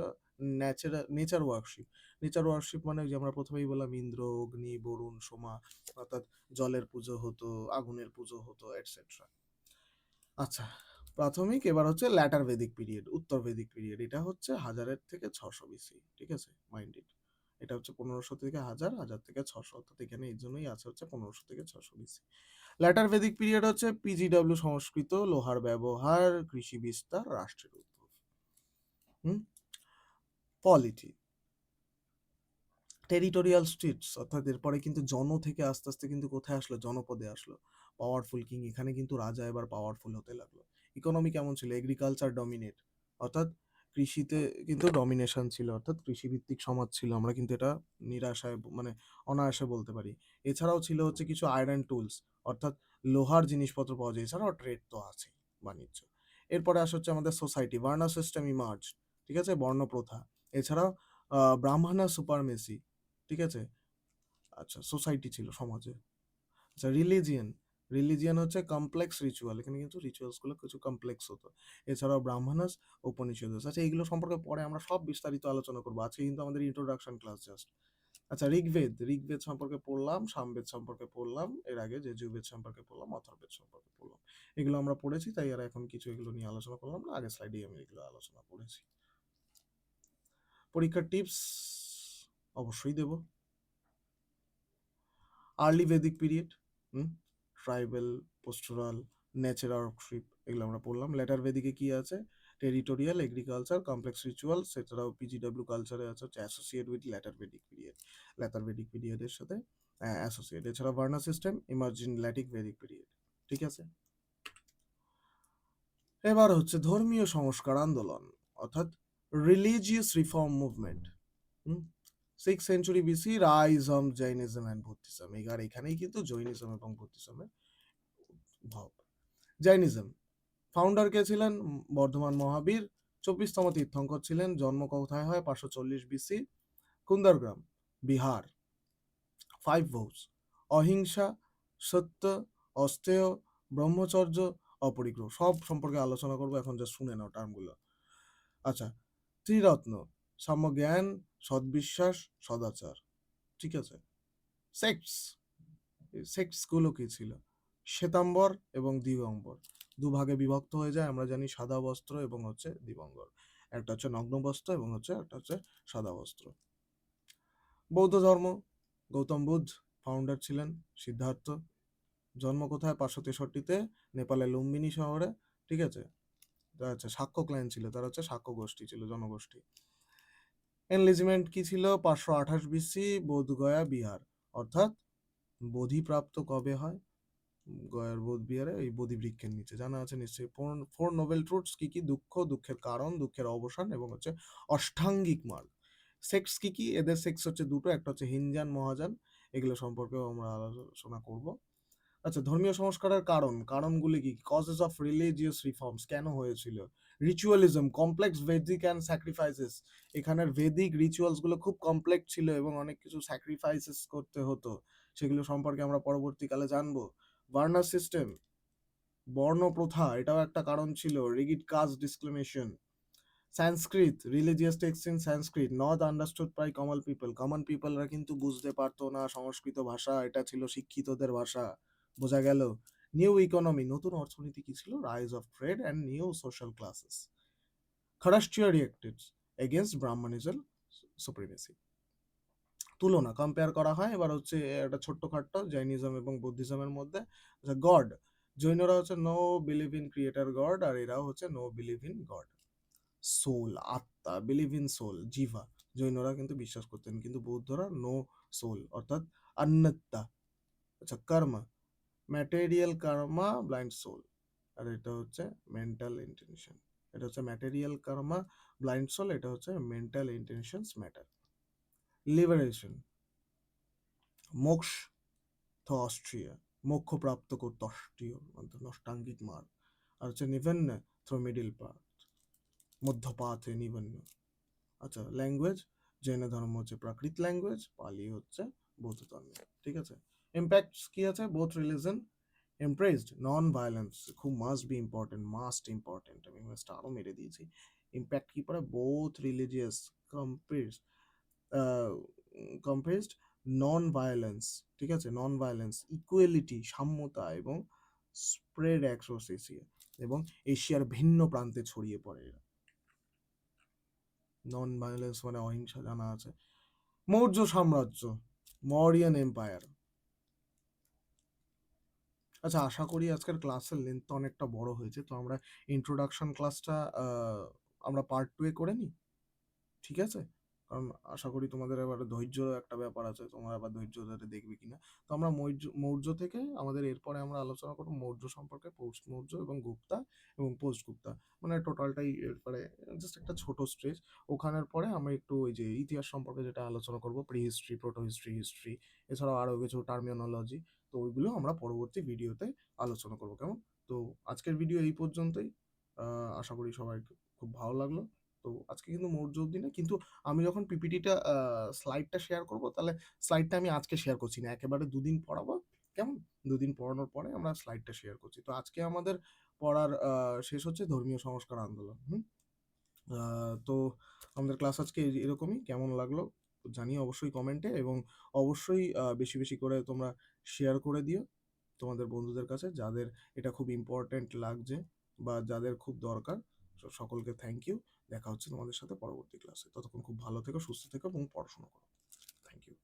নেচার ওয়ার্কশিপ মানে যে আমরা প্রথমেই বললাম ইন্দ্র, অগ্নি, বরুণ, সোমা, অর্থাৎ জলের পুজো হতো, আগুনের পুজো হতো, এটসেট্রা। আচ্ছা, প্রাথমিক। এবার হচ্ছে ল্যাটার ভেদিক পিরিয়ড, উত্তর ভেদিক পিরিয়ড। এটা হচ্ছে 1000 থেকে 600 বিসি, ঠিক আছে, মাইন্ড ইট। এটা হচ্ছে 1500 থেকে 1000, 1000 থেকে 600, অর্থাৎ এখানে এই জন্যই আছে হচ্ছে 1500 থেকে 600 বিসি। ল্যাটার ভেদিক পিরিয়ড হচ্ছে পিজিডব্লিউ সংস্কৃত, লোহার ব্যবহার, কৃষি বিস্তার, রাষ্ট্রের উদ্ভব। হুম। পলিটি, টেরিটোরিয়াল স্টেটস, অর্থাৎ এরপরে কিন্তু থেকে আস্তে আস্তে কিন্তু কোথায় আসলো? জনপদে আসলো। পাওয়ারফুল কিং, এখানে কিন্তু রাজা এবার পাওয়ারফুল হতে লাগলো। ইকোনমি কেমন ছিল? এগ্রিকালচার ডমিনেট, অর্থাৎ কৃষিতে কিন্তু ডমিনেশন ছিল, অর্থাৎ কৃষিভিত্তিক সমাজ ছিল। আমরা কিন্তু এটা নিরাশায় মানে অনায়াসে বলতে পারি। এছাড়াও ছিল হচ্ছে কিছু আয়রন টুলস, অর্থাৎ লোহার জিনিসপত্র পাওয়া যায়। এছাড়াও ট্রেড তো আছে, বাণিজ্য। এরপরে আসা হচ্ছে আমাদের সোসাইটি, বর্ণ সিস্টেম ইমার্জ, ঠিক আছে, বর্ণ প্রথা। এছাড়াও ব্রাহ্মণা সুপারমেসি, ঠিক আছে। আচ্ছা, সোসাইটি ছিল, সমাজে। আচ্ছা, রিলিজিয়ন হচ্ছে কমপ্লেক্স রিচুয়াল, এখানে কিন্তু রিচুয়ালস গুলো কিছু কমপ্লেক্স হতো। এছাড়াও ব্রাহ্মণাস, উপনিষদ। আচ্ছা, এইগুলো সম্পর্কে পরে আমরা সব বিস্তারিত আলোচনা করবো, আজকে কিন্তু আমাদের ইন্ট্রোডাকশন ক্লাস জাস্ট। আচ্ছা, ঋগ্বেদ সম্পর্কে পড়লাম, সামবেদ সম্পর্কে পড়লাম, এর আগে যজুর্বেদ সম্পর্কে পড়লাম, অথর্বেদ সম্পর্কে পড়লাম। এগুলো আমরা পড়েছি, তাই আর এখন কিছু এগুলো নিয়ে আলোচনা করলাম না, আগে স্লাইডে আমি এগুলো আলোচনা করেছি। পরীক্ষার টিপস অবশ্যই দেব। Early Vedic period, tribal, pastoral, নেচারশিপ, এগুলো আমরা পড়লাম। লেটার ভেদিকে কি আছে? Territorial, agriculture, complex ritual. এছাড়াও পিজিডব্লিউ কালচারে আছে হচ্ছে associate with later Vedic period, later Vedic পিরিয়ডের সাথে অ্যাসোসিয়েট। এছাড়া varna system, emerging later Vedic period, ঠিক আছে। এবার হচ্ছে ধর্মীয় সংস্কার আন্দোলন, অর্থাৎ religious reform movement. 6th century BC, rise of Jainism and Buddhism. এখানেই কিন্তু জৈনিজম এবং বুদ্ধিজমের উদ্ভব। জৈনিজম ফাউন্ডার কে ছিলেন? বর্ধমান মহাবীর। 24তম তীর্থঙ্কর ছিলেন। জন্ম কোথায় হয়? 540 BC, কুন্দরগ্রাম, বিহার। 5 vows, অহিংসা, সত্য, অস্তেয়, ব্রহ্মচর্য, অপরিগ্রহ। সব সম্পর্কে আলোচনা করবো, এখন যা শুনে নাও টার্মগুলো। আচ্ছা, ত্রিরত্ন, সাম্যজ্ঞান, সদ্বিশ্বাস, সদাচার, ঠিক আছে। সেক্টস গুলো কি ছিল? শ্বেতাম্বর এবং দিগম্বর, দুভাগে বিভক্ত হয়ে যায়। আমরা জানি সাদা বস্ত্র এবং হচ্ছে দিগম্বর। একটা হচ্ছে নগ্ন বস্ত্র এবং একটা হচ্ছে সাদা বস্ত্র। বৌদ্ধ ধর্ম, গৌতম বুদ্ধ ফাউন্ডার ছিলেন। সিদ্ধার্থ, জন্ম কোথায়? 563-তে, নেপালের লুম্বিনী শহরে, ঠিক আছে। তার হচ্ছে শাক্য ক্ল্যান ছিল, তার হচ্ছে শাক্য গোষ্ঠী ছিল, জনগোষ্ঠী। এনলিজমেন্ট কি ছিল? 528 BC, বোধগয়া, বিহার। অর্থাৎ বোধিপ্রাপ্ত কবে হয়? গয়ার বোধ বিহারে, এই বোধি বৃক্ষের নিচে। জানা আছে নিশ্চয়ই। ফোর নোবেল ট্রুথস কি কি? দুঃখ, দুঃখের কারণ, দুঃখের অবসান এবং হচ্ছে অষ্টাঙ্গিক মার্গ। সেক্স কি কি? এদের সেক্স হচ্ছে দুটো, একটা হচ্ছে হিনজান, মহাযান। এগুলো সম্পর্কেও আমরা আলোচনা করব। আচ্ছা, ধর্মীয় সংস্কারের কারণগুলি কি? কজেস অফ রিলিজিয়াস রিফর্মস কেন হয়েছিল? রিচুয়ালিজম, কমপ্লেক্স ভেদিক অ্যান্ড স্যাক্রিফাইসেস। এখানের ভেদিক রিচুয়ালস গুলো খুব কমপ্লেক্স ছিল এবং অনেক কিছু স্যাক্রিফাইসেস করতে হতো। সেগুলো সম্পর্কে আমরা পরবর্তীকালে জানবো। ভার্নার সিস্টেম, বর্ণ প্রথা, এটাও একটা কারণ ছিল। Rigid caste discrimination. Sanskrit, religious text in Sanskrit not understood by common people. Common পিপলরা কিন্তু বুঝতে পারতো না সংস্কৃত ভাষা, এটা ছিল শিক্ষিতদের ভাষা। বোঝা গেল? নিউ ইকোনমি, নতুন অর্থনীতি কি ছিল? Rise of trade and new social classes. Kshatriya reacted against Brahminism supremacy. তুলনা, কম্পেয়ার করা হয়। এবার হচ্ছে একটা ছোট্টখাট্ট জৈনিজম এবং বুদ্ধিজমের মধ্যে। গড, জৈনরা হচ্ছে no believe in creator god, আর এরাও হচ্ছে no believe in god. Soul, আত্মা, বিলিভ ইন সোল, জিভা। জৈনরা কিন্তু বিশ্বাস করতেন, কিন্তু বৌদ্ধরা নো সোল অর্থাৎ আন্নত্তা। আচ্ছা, কর্ম, ম্যাটেরিয়াল কর্মা, ব্লাইন্ড সোল। আর এটা হচ্ছে মেন্টাল ইন্টেনশন। এটা হচ্ছে ম্যাটেরিয়াল কর্মা, ব্লাইন্ড সোল, এটা হচ্ছে মেন্টাল ইন্টেনশনস ম্যাটার। লিবারেশন, মোক্ষ থ অস্ট্রিয়া, মোক্ষ প্রাপ্ত করতে অস্ট্রীয় নষ্টাঙ্গিক মার্গ। আর হচ্ছে নিভেন্ন থ্রো মিডিল পাথ, মধ্যপাথে নিবন্ন। আচ্ছা, ল্যাঙ্গুয়েজ, জৈন ধর্ম হচ্ছে প্রাকৃত ল্যাঙ্গুয়েজ, পালি হচ্ছে বৌদ্ধ ধর্ম। ঠিক আছে। ইম্প্যাক্টস কি আছে? Both religion emphasised non violence, খুব মাস্ট ইম্পর্টেন্ট, আমি স্টারও মেরে দিয়েছি। ইম্প্যাক্ট কি পড়ে? Both religious compassed non violence. ঠিক আছে, নন ভায়োলেন্স, ইকুয়ালিটি, সাম্যতা, এবং স্প্রেড অ্যাক্রস এশিয়া, এবং এশিয়ার ভিন্ন প্রান্তে ছড়িয়ে পড়ে এরা। নন ভায়োলেন্স মানে অহিংসা জানা আছে। মৌর্য সাম্রাজ্য, মৌরিয়ান এম্পায়ার। আচ্ছা, আশা করি আজকের ক্লাসের লেন্থ অনেকটা বড় হয়েছে, তো আমরা ইন্ট্রোডাকশন ক্লাসটা আমরা পার্ট 2 এ করে নিই। ঠিক আছে? কারণ আশা করি তোমাদের এবার ধৈর্য একটা ব্যাপার আছে, তোমরা আবার ধৈর্য ধরে দেখবে কিনা। তো আমরা মৌর্য থেকে আমাদের এরপরে আমরা আলোচনা করবো মৌর্য সম্পর্কে, পোস্ট মৌর্য এবং গুপ্তা এবং পোস্ট গুপ্তা, মানে টোটালটাই এরপরে জাস্ট একটা ছোট স্ট্রেচ। ওখানের পরে আমরা একটু ওই যে ইতিহাস সম্পর্কে যেটা আলোচনা করবো, pre history, proto history, history, এছাড়াও আরও কিছু টার্মিনোলজি। তো ওইগুলো আমরা পরবর্তী ভিডিওতে আলোচনা করবো, কেমন? তো আজকের ভিডিও এই পর্যন্তই। আশা করি সবাই খুব ভালো লাগলো। তো আজকে কিন্তু মৌর্য অব্দি না, কিন্তু আমি যখন পিপিটিটা স্লাইডটা শেয়ার করব, তাহলে স্লাইডটা আমি আজকে শেয়ার করছি না, একেবারে 2 দিন পড়াবো, কেমন? 2 দিন পড়ানোর পরে আমরা স্লাইডটা শেয়ার করছি। তো আজকে আমাদের পড়ার শেষ হচ্ছে ধর্মীয় সংস্কার আন্দোলন। তো আমাদের ক্লাস আজকে এরকমই। কেমন লাগলো জানিও অবশ্যই কমেন্টে, এবং অবশ্যই বেশি বেশি করে তোমরা শেয়ার করে দিও তোমাদের বন্ধুদের কাছে, যাদের এটা খুব ইম্পর্ট্যান্ট লাগছে বা যাদের খুব দরকার। সকলকে থ্যাংক ইউ। দেখা হচ্ছে তোমাদের সাথে পরবর্তী ক্লাসে। ততক্ষণ খুব ভালো থেকো, সুস্থ থেকো এবং পড়াশোনা করো। Thank you.